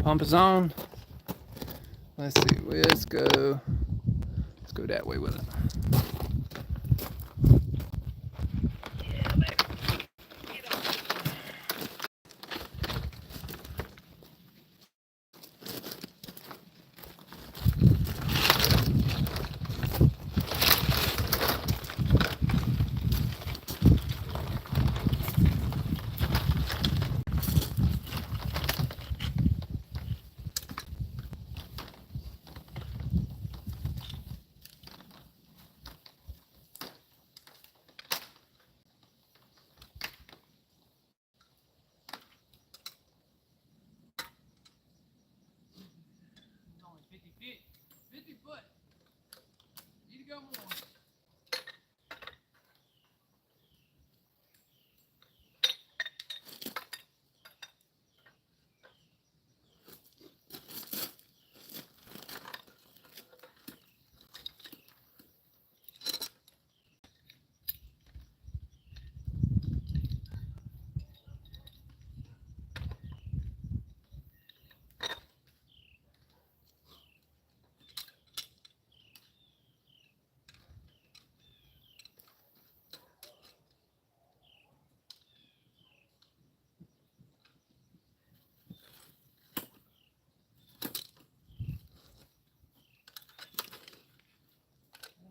Pump is on. Let's see. Let's go that way with it. Only 50 feet. 50 foot. Need to go more.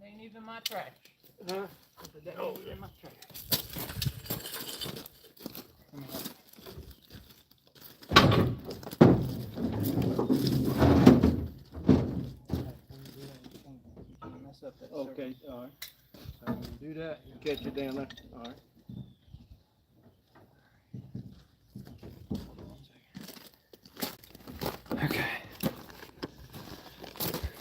It ain't even my trash. Huh? That ain't even my trash. Okay, all right. So do that. Catch it down there. All right. Okay.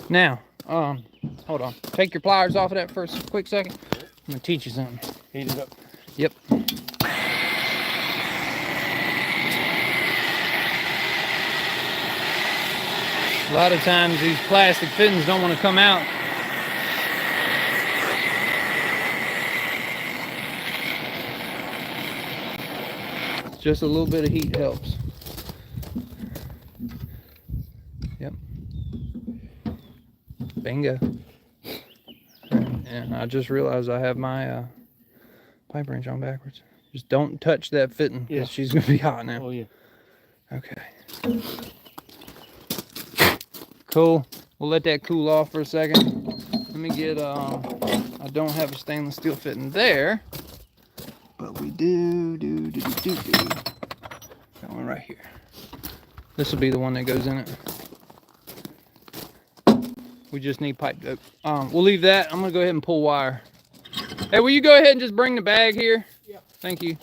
Now, hold on. Take your pliers off of that for a quick second. I'm gonna teach you something. Heat it up. Yep. A lot of times these plastic fittings don't want to come out. Just a little bit of heat helps. Yep. Bingo. And I just realized I have my pipe wrench on backwards. Just don't touch that fitting because she's going to be hot now. Oh, yeah. Okay. Cool. We'll let that cool off for a second. Let me get, I don't have a stainless steel fitting there. But we do. Got one right here. This will be the one that goes in it. We just need pipe dope. We'll leave that. I'm gonna go ahead and pull wire. Hey, will you go ahead and just bring the bag here? Yeah. Thank you.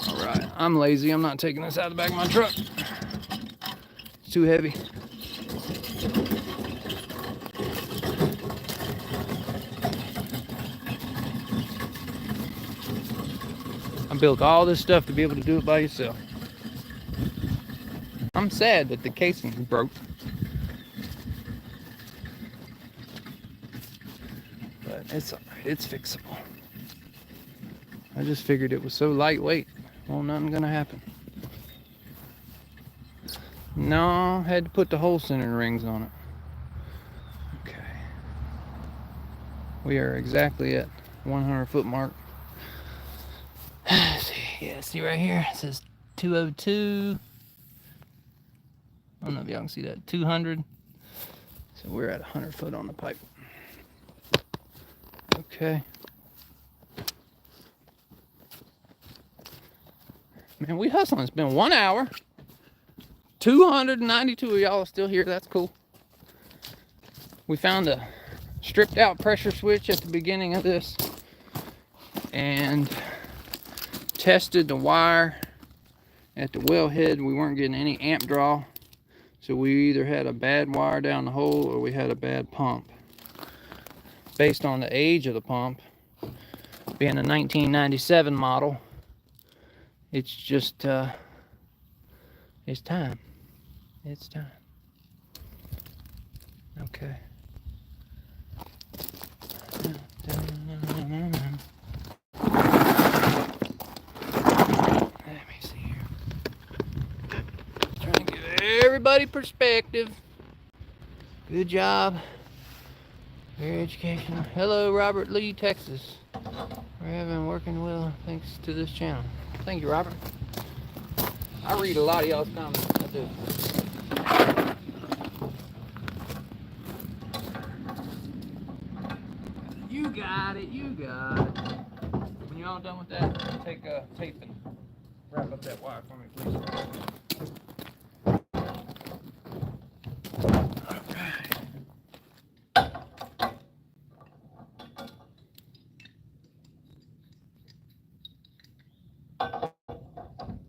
All right. I'm lazy. I'm not taking this out of the back of my truck. It's too heavy. I built all this stuff to be able to do it by yourself. I'm sad that the casing broke. But it's alright, it's fixable. I just figured it was so lightweight. Well, nothing gonna happen. No, had to put the hole centering rings on it. Okay. We are exactly at 100-foot mark. See, yeah, see right here, it says 202. I don't know if y'all can see that, 200. So we're at 100 foot on the pipe. Okay. Man, we hustling. It's been 1 hour. 292 of y'all are still here. That's cool. We found a stripped out pressure switch at the beginning of this and tested the wire at the wellhead. We weren't getting any amp draw. So we either had a bad wire down the hole or we had a bad pump. Based on the age of the pump, being a 1997 model, it's just, it's time. It's time. Okay. Let me see here. Trying to give everybody perspective. Good job. Very educational. Hello, Robert Lee, Texas. We have been working well thanks to this channel. Thank you, Robert. I read a lot of y'all's comments. I do. You got it. You got it. When you're all done with that, take tape and wrap up that wire for me, please.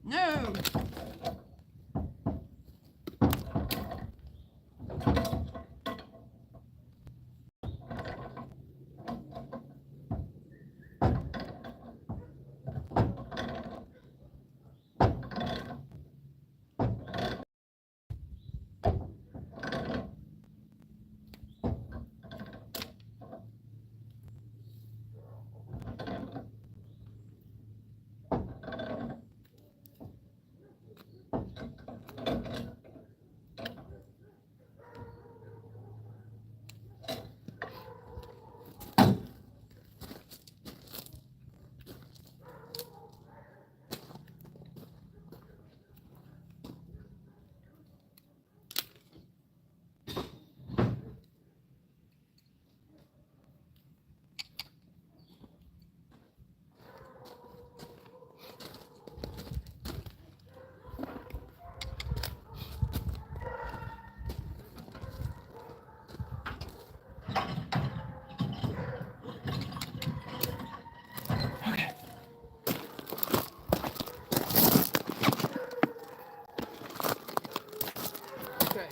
No!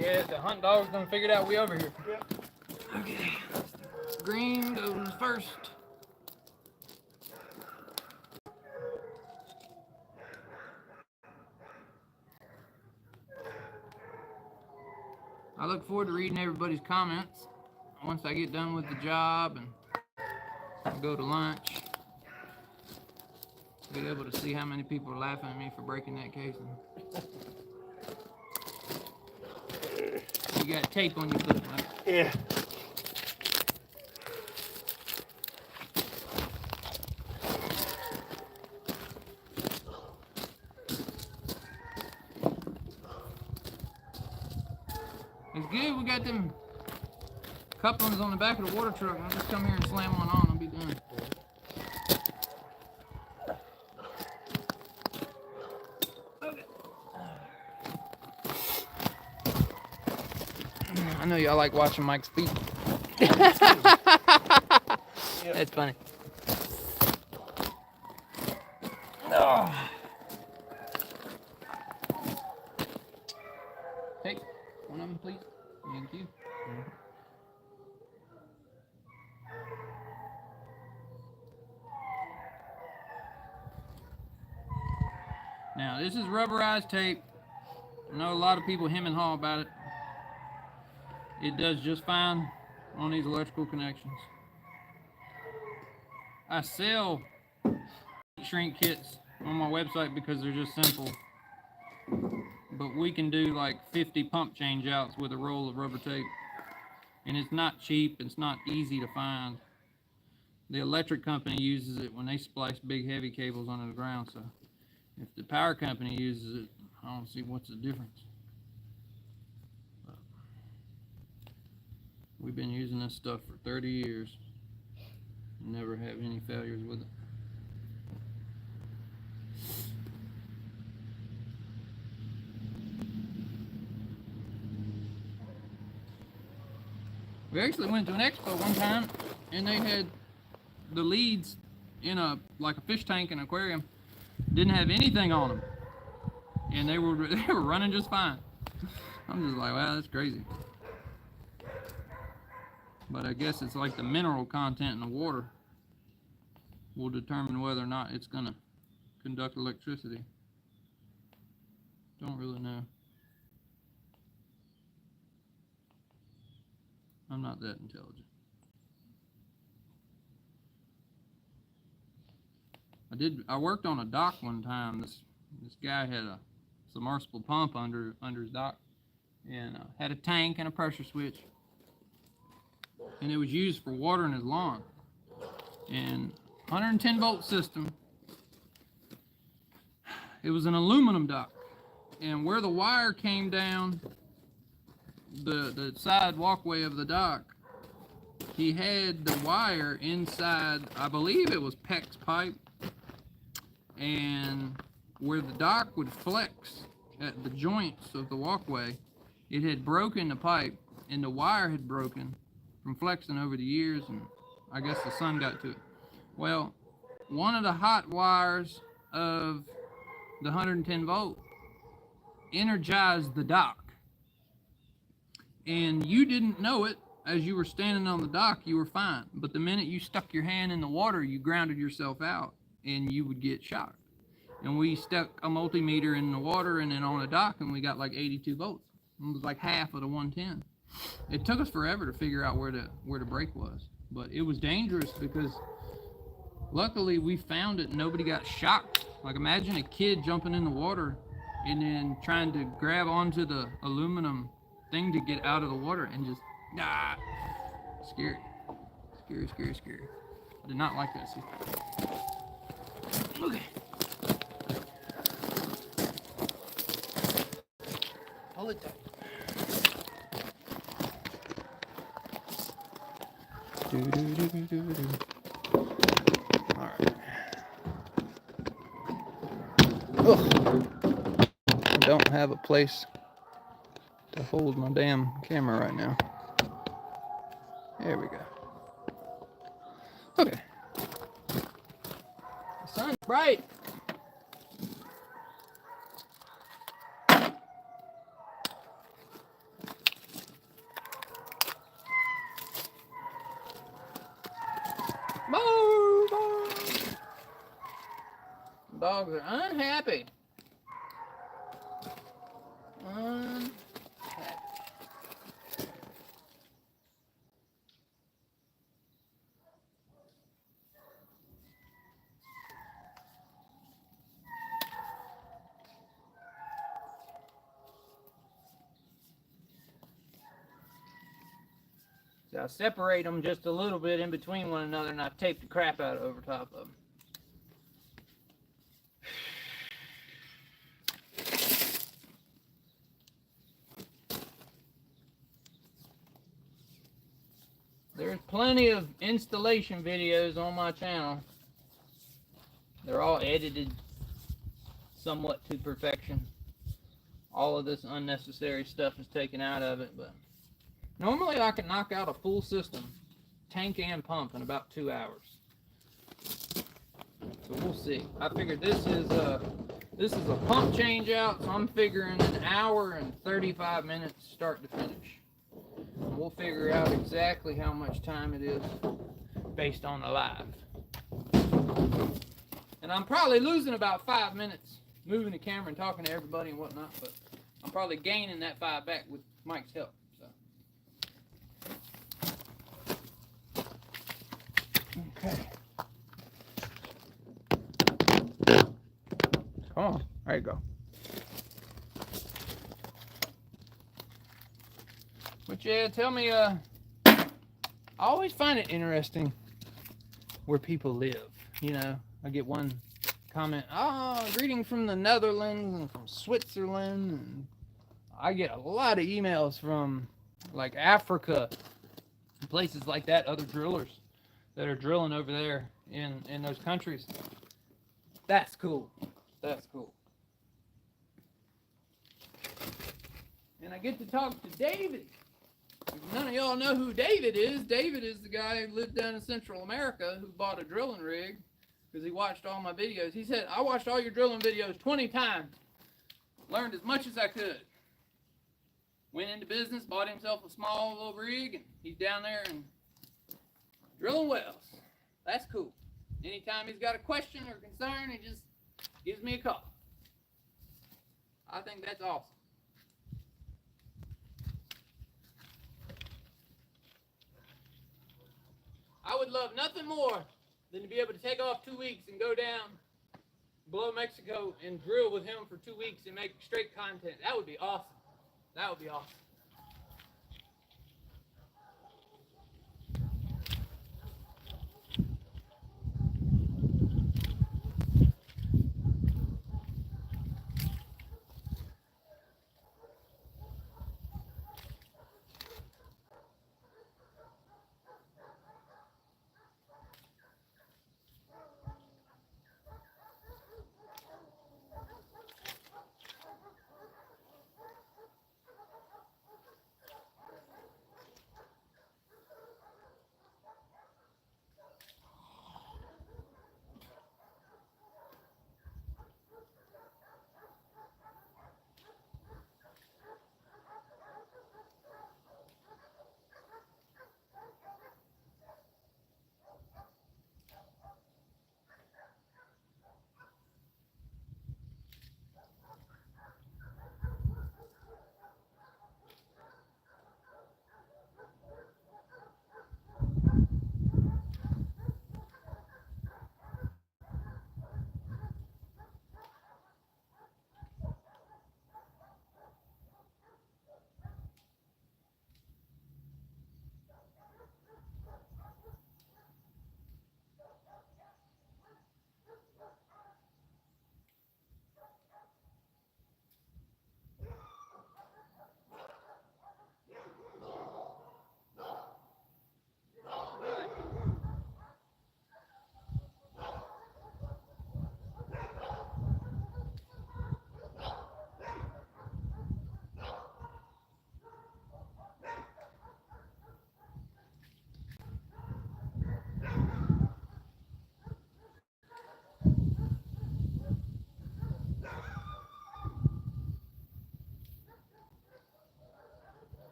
Yeah, the hunt dog's done figured out we over here. Yep. Okay. Green goes first. I look forward to reading everybody's comments once I get done with the job and go to lunch. Be able to see how many people are laughing at me for breaking that casing. You got tape on your foot, right? Yeah. It's good we got them couplings on the back of the water truck. I'll just come here and slam one on. I'll be done. Okay. I know y'all like watching Mike speak. That's funny. Oh. Now, this is rubberized tape. I know a lot of people hem and haw about it. It does just fine on these electrical connections. I sell shrink kits on my website because they're just simple. But we can do like 50 pump change outs with a roll of rubber tape. And it's not cheap, it's not easy to find. The electric company uses it when they splice big heavy cables under the ground, so if the power company uses it, I don't see what's the difference. But we've been using this stuff for 30 years. Never have any failures with it. We actually went to an expo one time, and they had the leads in a fish tank and aquarium. Didn't have anything on them, and they were running just fine. I'm just like, wow, that's crazy. But I guess it's like the mineral content in the water will determine whether or not it's gonna conduct electricity. Don't really know. I'm not that intelligent. I worked on a dock one time. This guy had a submersible pump under his dock, and had a tank and a pressure switch, and it was used for watering his lawn. And 110 volt system. It was an aluminum dock, and where the wire came down the side walkway of the dock, he had the wire inside, I believe it was PEX pipe, and where the dock would flex at the joints of the walkway, it had broken the pipe, and the wire had broken from flexing over the years, and I guess the sun got to it. Well, one of the hot wires of the 110 volt energized the dock. And you didn't know it. As you were standing on the dock, you were fine. But the minute you stuck your hand in the water, you grounded yourself out, and you would get shocked. And we stuck a multimeter in the water and then on a dock, and we got like 82 volts. It was like half of the 110. It took us forever to figure out where the break was. But it was dangerous because luckily we found it and nobody got shocked. Like, imagine a kid jumping in the water and then trying to grab onto the aluminum thing to get out of the water and just, scary. Scary, scary, scary. I did not like that. See? Okay. Hold it tight. Alright. I don't have a place to hold my damn camera right now. There we go. Okay. The sun's bright. Dogs are unhappy. Unhappy. So I separate them just a little bit in between one another, and I tape the crap out over top of them. There's plenty of installation videos on my channel. They're all edited somewhat to perfection. All of this unnecessary stuff is taken out of it, but normally I can knock out a full system, tank and pump, in about 2 hours. So we'll see. I figured this is a pump change out, so I'm figuring an hour and 35 minutes start to finish. we'll figure out exactly how much time it is based on the live. And I'm probably losing about 5 minutes moving the camera and talking to everybody and whatnot, but I'm probably gaining that 5 back with Mike's help. So. Okay. Come on. There you go. But yeah, tell me, I always find it interesting where people live. You know, I get one comment, greeting from the Netherlands and from Switzerland. And I get a lot of emails from like Africa, places like that, other drillers that are drilling over there in those countries. That's cool. That's cool. And I get to talk to David. If none of y'all know who David is the guy who lived down in Central America who bought a drilling rig because he watched all my videos. He said, I watched all your drilling videos 20 times. Learned as much as I could. Went into business, bought himself a small little rig, and he's down there and drilling wells. That's cool. Anytime he's got a question or concern, he just gives me a call. I think that's awesome. I would love nothing more than to be able to take off 2 weeks and go down below Mexico and drill with him for 2 weeks and make straight content. That would be awesome. That would be awesome.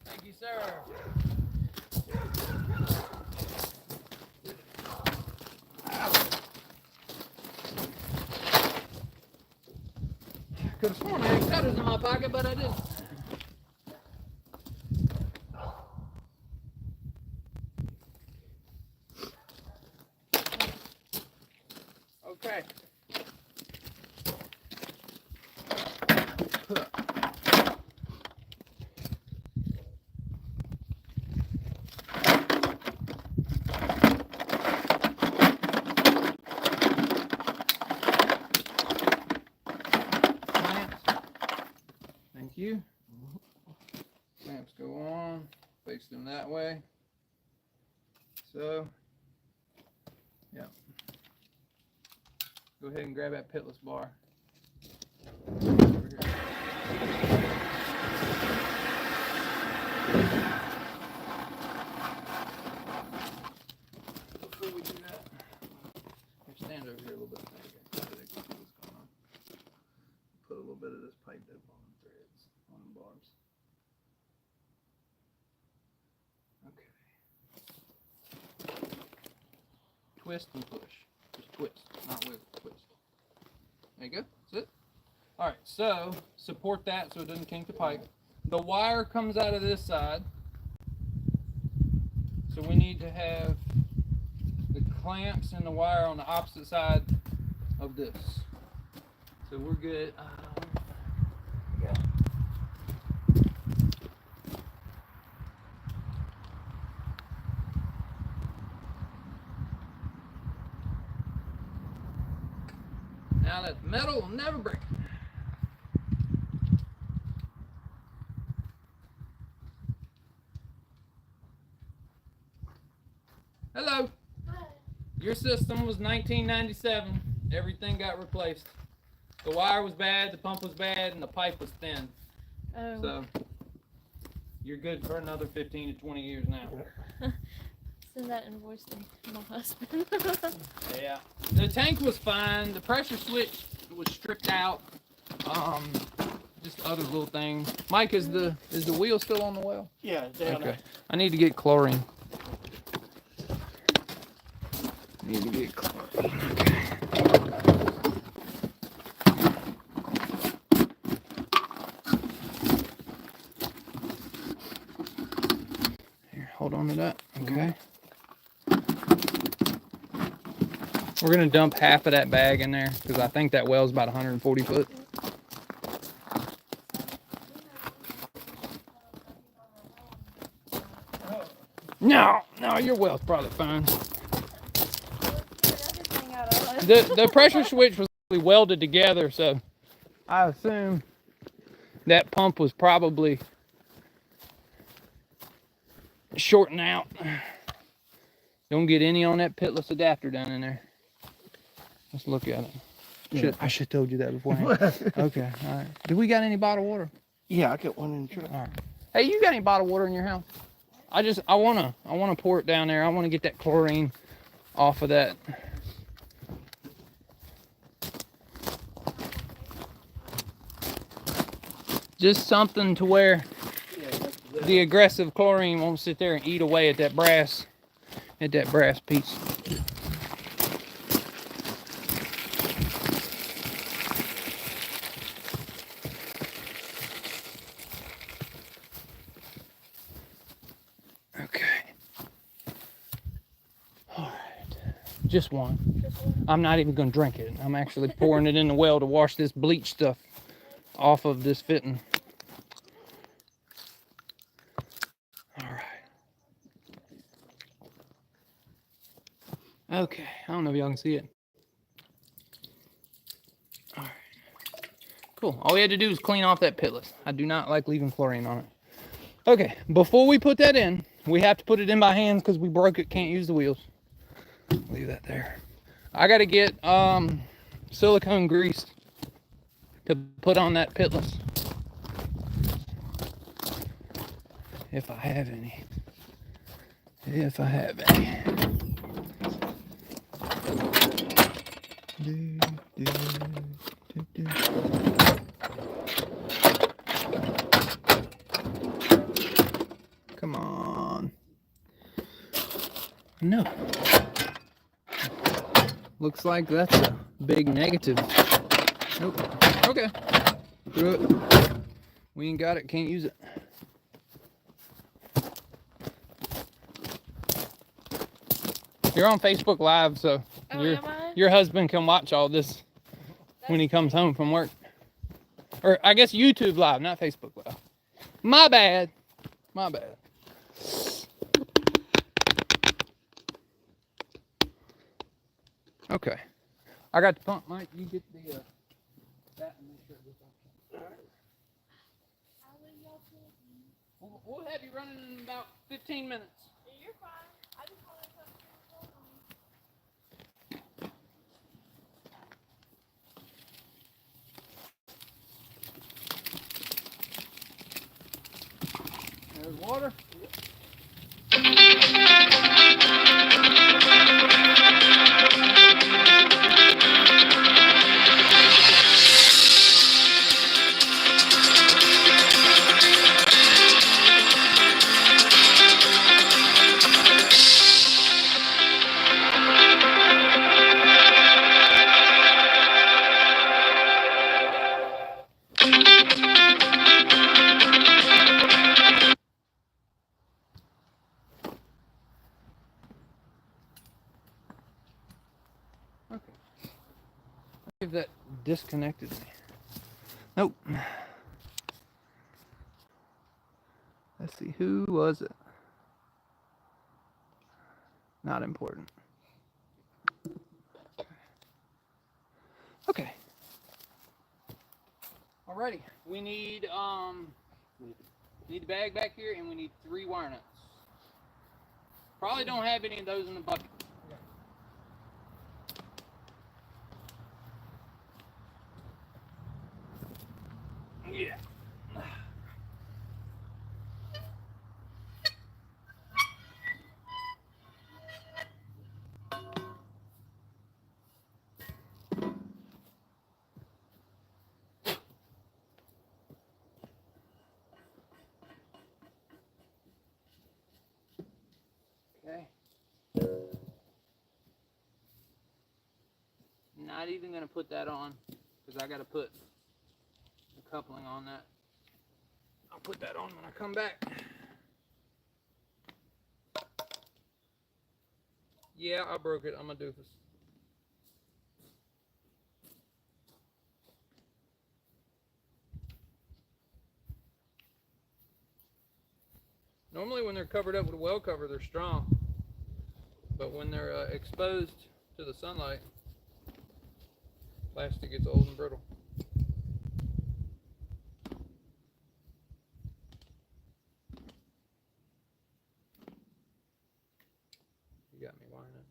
Thank you, sir. Could have sworn I had cutters in my pocket, but I didn't. Okay. you. Clamps go on, face them that way. So, yeah. Go ahead and grab that pitless bar. Over here. Before we do that, here, stand over here a little bit. So they can see what's going on. Put a little bit of this pipe dope on the threads, on the bars. Okay. Twist and push. Just twist, not wiggle, twist. There you go, that's it. Alright, so support that so it doesn't kink the pipe. The wire comes out of this side. So we need to have the clamps and the wire on the opposite side of this. So we're good. Yeah. Now that metal will never break. Hello. Hi. Your system was 1997. Everything got replaced. The wire was bad, the pump was bad, and the pipe was thin. Oh. So you're good for another 15 to 20 years now. Send that invoice to my husband. Yeah. The tank was fine. The pressure switch was stripped out. Just other little things. Mike, is the wheel still on the well? Yeah, down okay. there. I need to get chlorine. Need to get chlorine. Okay. Here, hold on to that. Okay. We're gonna dump half of that bag in there because I think that well's about 140 foot. No, your well's probably fine. The pressure switch was welded together, so I assume that pump was probably shorting out. Don't get any on that pitless adapter down in there. Let's look at it. Yeah. I should have told you that beforehand. Okay, all right. Do we got any bottled water? Yeah, I got one in the truck. All right. Hey, you got any bottled water in your house? I wanna pour it down there. I wanna get that chlorine off of that. Just something to where the aggressive chlorine won't sit there and eat away at that brass piece. Okay. All right. Just one. I'm not even going to drink it. I'm actually pouring it in the well to wash this bleach stuff off of this fitting. All right. Okay. I don't know if y'all can see it. All right. Cool. All we had to do is clean off that pitless. I do not like leaving chlorine on it. Okay. Before we put that in, we have to put it in by hand because we broke it. Can't use the wheels. Leave that there. I got to get silicone grease to put on that pitless. If I have any. If I have any. Come on. No. Looks like that's a big negative. Nope. Okay. Through it. We ain't got it. Can't use it. You're on Facebook Live, so your husband can watch all this when he comes home from work. Or I guess YouTube Live, not Facebook Live. My bad. My bad. Okay. I got the pump, Mike. You get the that and make sure it gets on. We'll have you running in about 15 minutes. Yeah, you're fine. I just wanted to see what's going on. There's water. Okay. If that disconnected me. Nope. Let's see, who was it? Not important. Okay. Alrighty. We need the bag back here, and we need 3 wire nuts. Probably don't have any of those in the bucket. Yeah. Okay. Not even gonna put that on because I gotta put the coupling on that. I'll put that on when I come back. Yeah, I broke it. I'm a doofus. Normally when they're covered up with a well cover, they're strong. But when they're exposed to the sunlight, plastic gets old and brittle. You got me whining.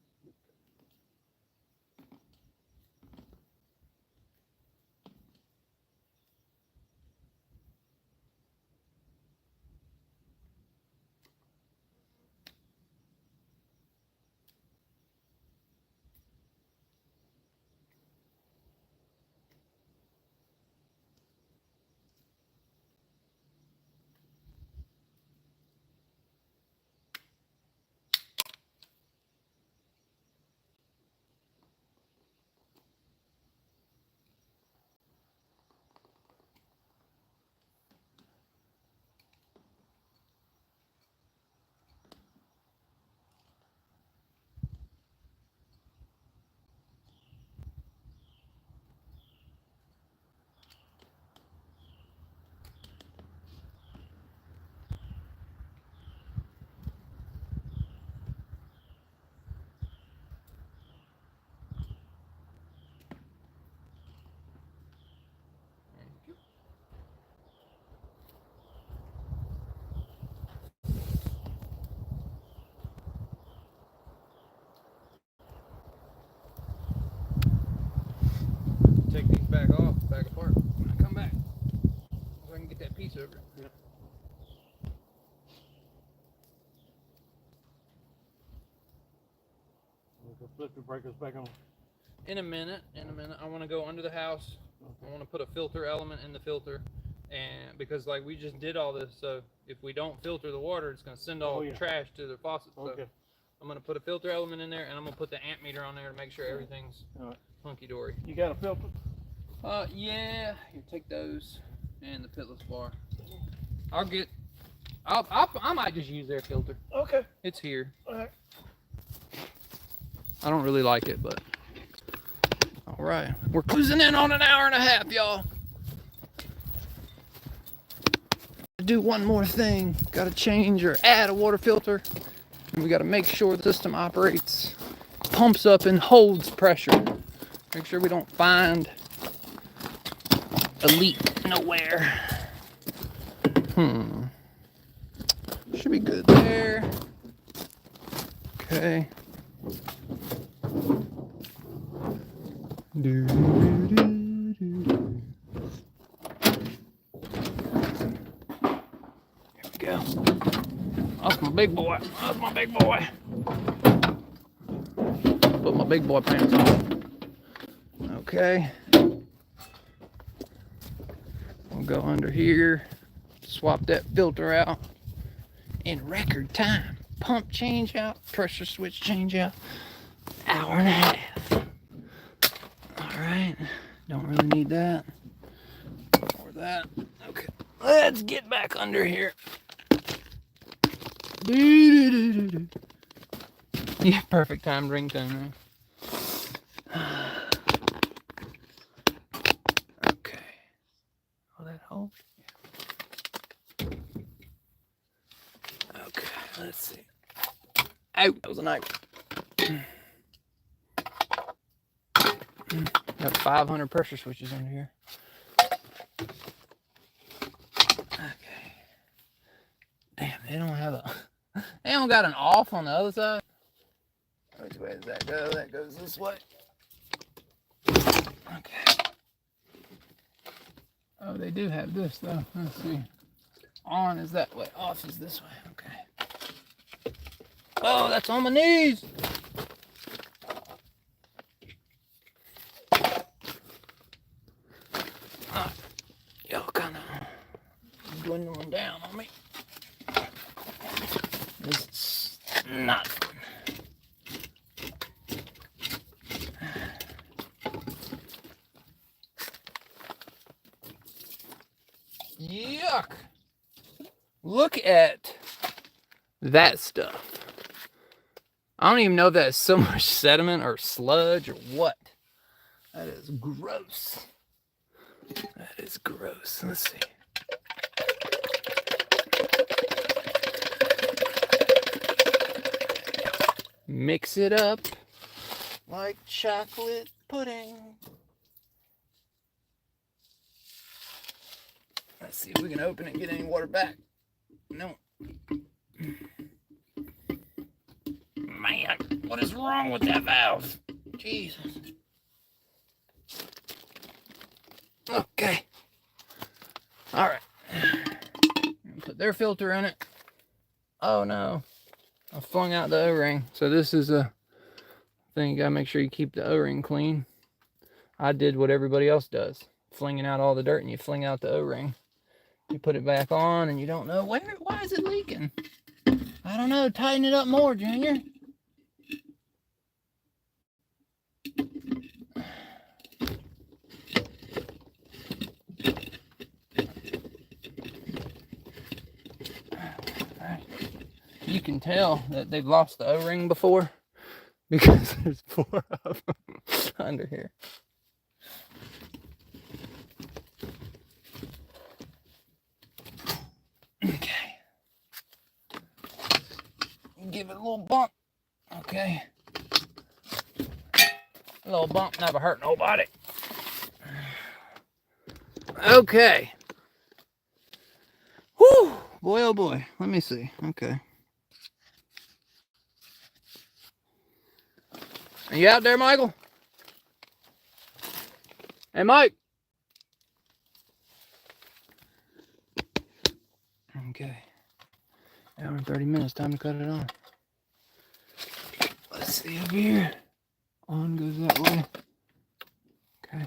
Take these back apart when I come back. So I can get that piece over it. Yep. The filter breakers back on. In a minute. I want to go under the house. Okay. I want to put a filter element in the filter, and because like we just did all this, so if we don't filter the water, it's going to send all trash to the faucet. Okay. So I'm going to put a filter element in there, and I'm going to put the amp meter on there to make sure everything's hunky dory. You got a filter? Yeah. Here, take those and the pitless bar. I might just use their filter. Okay. It's here. All right. I don't really like it, but all right. We're cruising in on an hour and a half, y'all. Do one more thing. Got to change or add a water filter. And we got to make sure the system operates, pumps up and holds pressure. Make sure we don't find a leak nowhere. should be good there. Okay. Here we go. That's my big boy. That's my big boy. Put my big boy pants on. Okay. We'll go under here. Swap that filter out in record time. Pump change out, pressure switch change out. Hour and a half. All right. Don't really need that. Or that. Okay. Let's get back under here. Yeah, perfect timed ringtone, right? Okay. Oh, that hole? Yeah. Okay, let's see. Ow, that was a knife. Got 500 pressure switches under here. Okay. Damn, they don't have a... They don't got an off on the other side. Which way does that go? That goes this way. Okay. Oh, they do have this though. Let's see. On is that way. Off is this way. Okay. Oh, that's on my knees. Y'all kind of dwindling down on me. This is not fun. Yuck! Look at that stuff. I don't even know if that's so much sediment or sludge or what. That is gross. That is gross. Let's see. Mix it up like chocolate pudding. Let's see if we can open it and get any water back. No. Man, what is wrong with that valve? Jesus. Okay. All right. Put their filter in it. Oh no. I flung out the O-ring. So this is a thing. You gotta make sure you keep the O-ring clean. I did what everybody else does. Flinging out all the dirt, and you fling out the O-ring. You put it back on and you don't know why is it leaking? I don't know. Tighten it up more, Junior. You can tell that they've lost the O-ring before because there's 4 of them under here. Okay. Give it a little bump. Okay. A little bump never hurt nobody. Okay. Whew. Boy, oh boy. Let me see. Okay. Are you out there, Michael? Hey, Mike. Okay. Hour and 30 minutes. Time to cut it on. Let's see over here. On goes that way. Okay.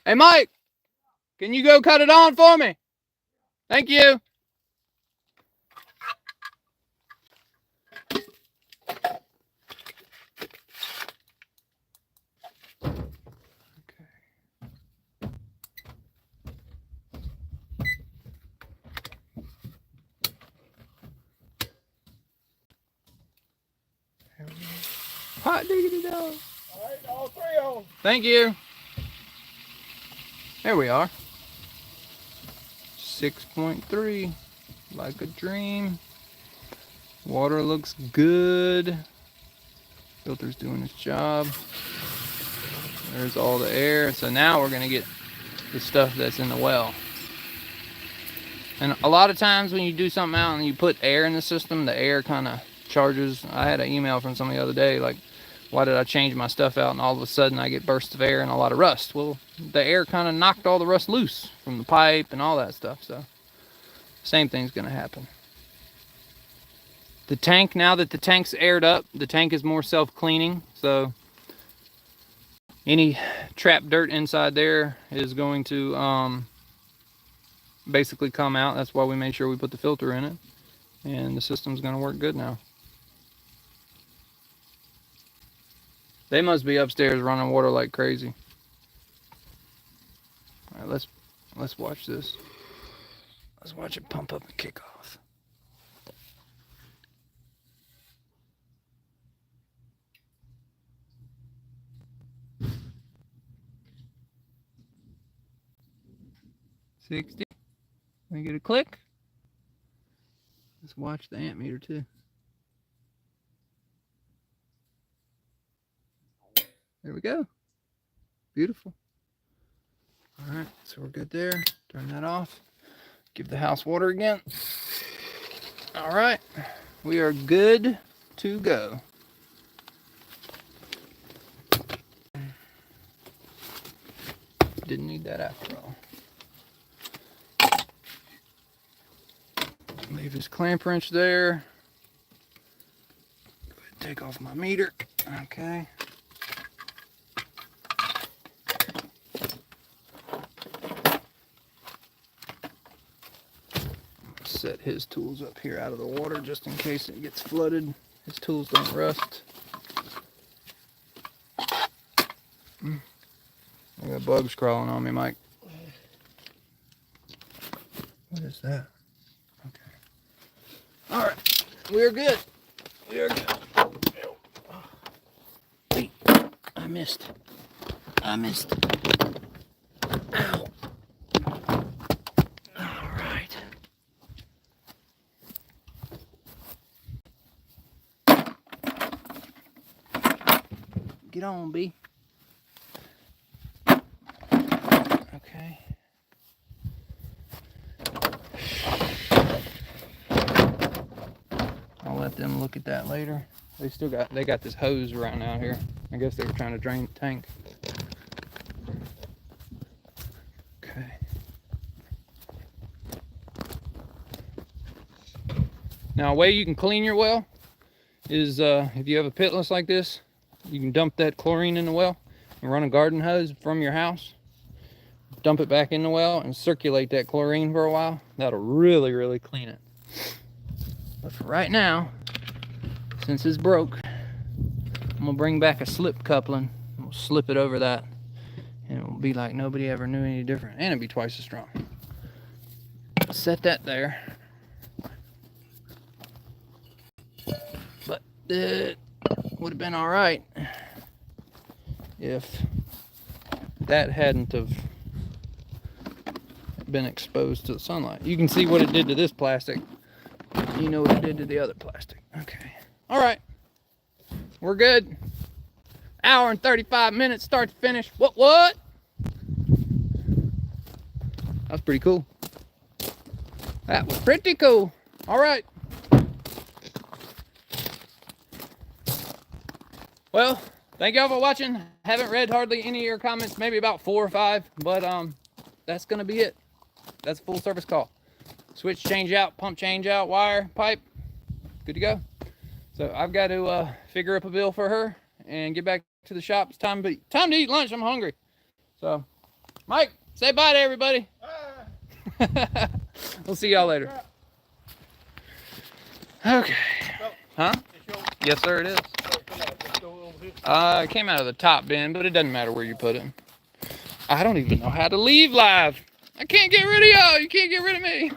Hey, Mike. Can you go cut it on for me? Thank you. Hot diggity dog. All right, all 3 of them. Thank you. There we are. 6.3. Like a dream. Water looks good. Filter's doing its job. There's all the air. So now we're going to get the stuff that's in the well. And a lot of times when you do something out and you put air in the system, the air kind of charges. I had an email from somebody the other day, like, why did I change my stuff out and all of a sudden I get bursts of air and a lot of rust? Well, the air kind of knocked all the rust loose from the pipe and all that stuff. So same thing's going to happen. The tank, now that the tank's aired up, the tank is more self-cleaning. So any trapped dirt inside there is going to basically come out. That's why we made sure we put the filter in it. And the system's going to work good now. They must be upstairs running water like crazy. All right, let's watch this. Let's watch it pump up and kick off. $60. Let me get a click. Let's watch the amp meter too. There we go. Beautiful. All right, so we're good there. Turn that off. Give the house water again. All right, we are good to go. Didn't need that after all. Leave his clamp wrench there. Go ahead and take off my meter. Okay. Set his tools up here out of the water just in case it gets flooded. His tools don't rust. I got bugs crawling on me, Mike. What is that? Okay. All right, we're good. We are good. Wait, I missed. Ow. All right. Get on, B. Okay. I'll let them look at that later. They got this hose around out here. I guess they were trying to drain the tank. Okay. Now, a way you can clean your well is if you have a pitless like this, you can dump that chlorine in the well and run a garden hose from your house. Dump it back in the well and circulate that chlorine for a while. That'll really, really clean it. But for right now, since it's broke, I'm gonna bring back a slip coupling. We'll slip it over that and it will be like nobody ever knew any different, and it'll be twice as strong. Set that there. But it would have been all right if that hadn't have been exposed to the sunlight. You can see what it did to this plastic. You know what it did to the other plastic. Okay. All right. We're good. Hour and 35 minutes, start to finish. What? That's pretty cool. That was pretty cool. All right. Well, thank y'all for watching. Haven't read hardly any of your comments, maybe about 4 or 5, but that's gonna be it. That's a full service call. Switch change out, pump change out, wire, pipe, good to go. So I've got to figure up a bill for her and get back to the shop. It's time to eat lunch. I'm hungry. So, Mike, say bye to everybody. Bye. We'll see y'all later. Okay. Huh? Yes, sir, it is. It came out of the top bin, but it doesn't matter where you put it. I don't even know how to leave live. I can't get rid of y'all. You can't get rid of me.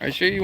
Are you sure you want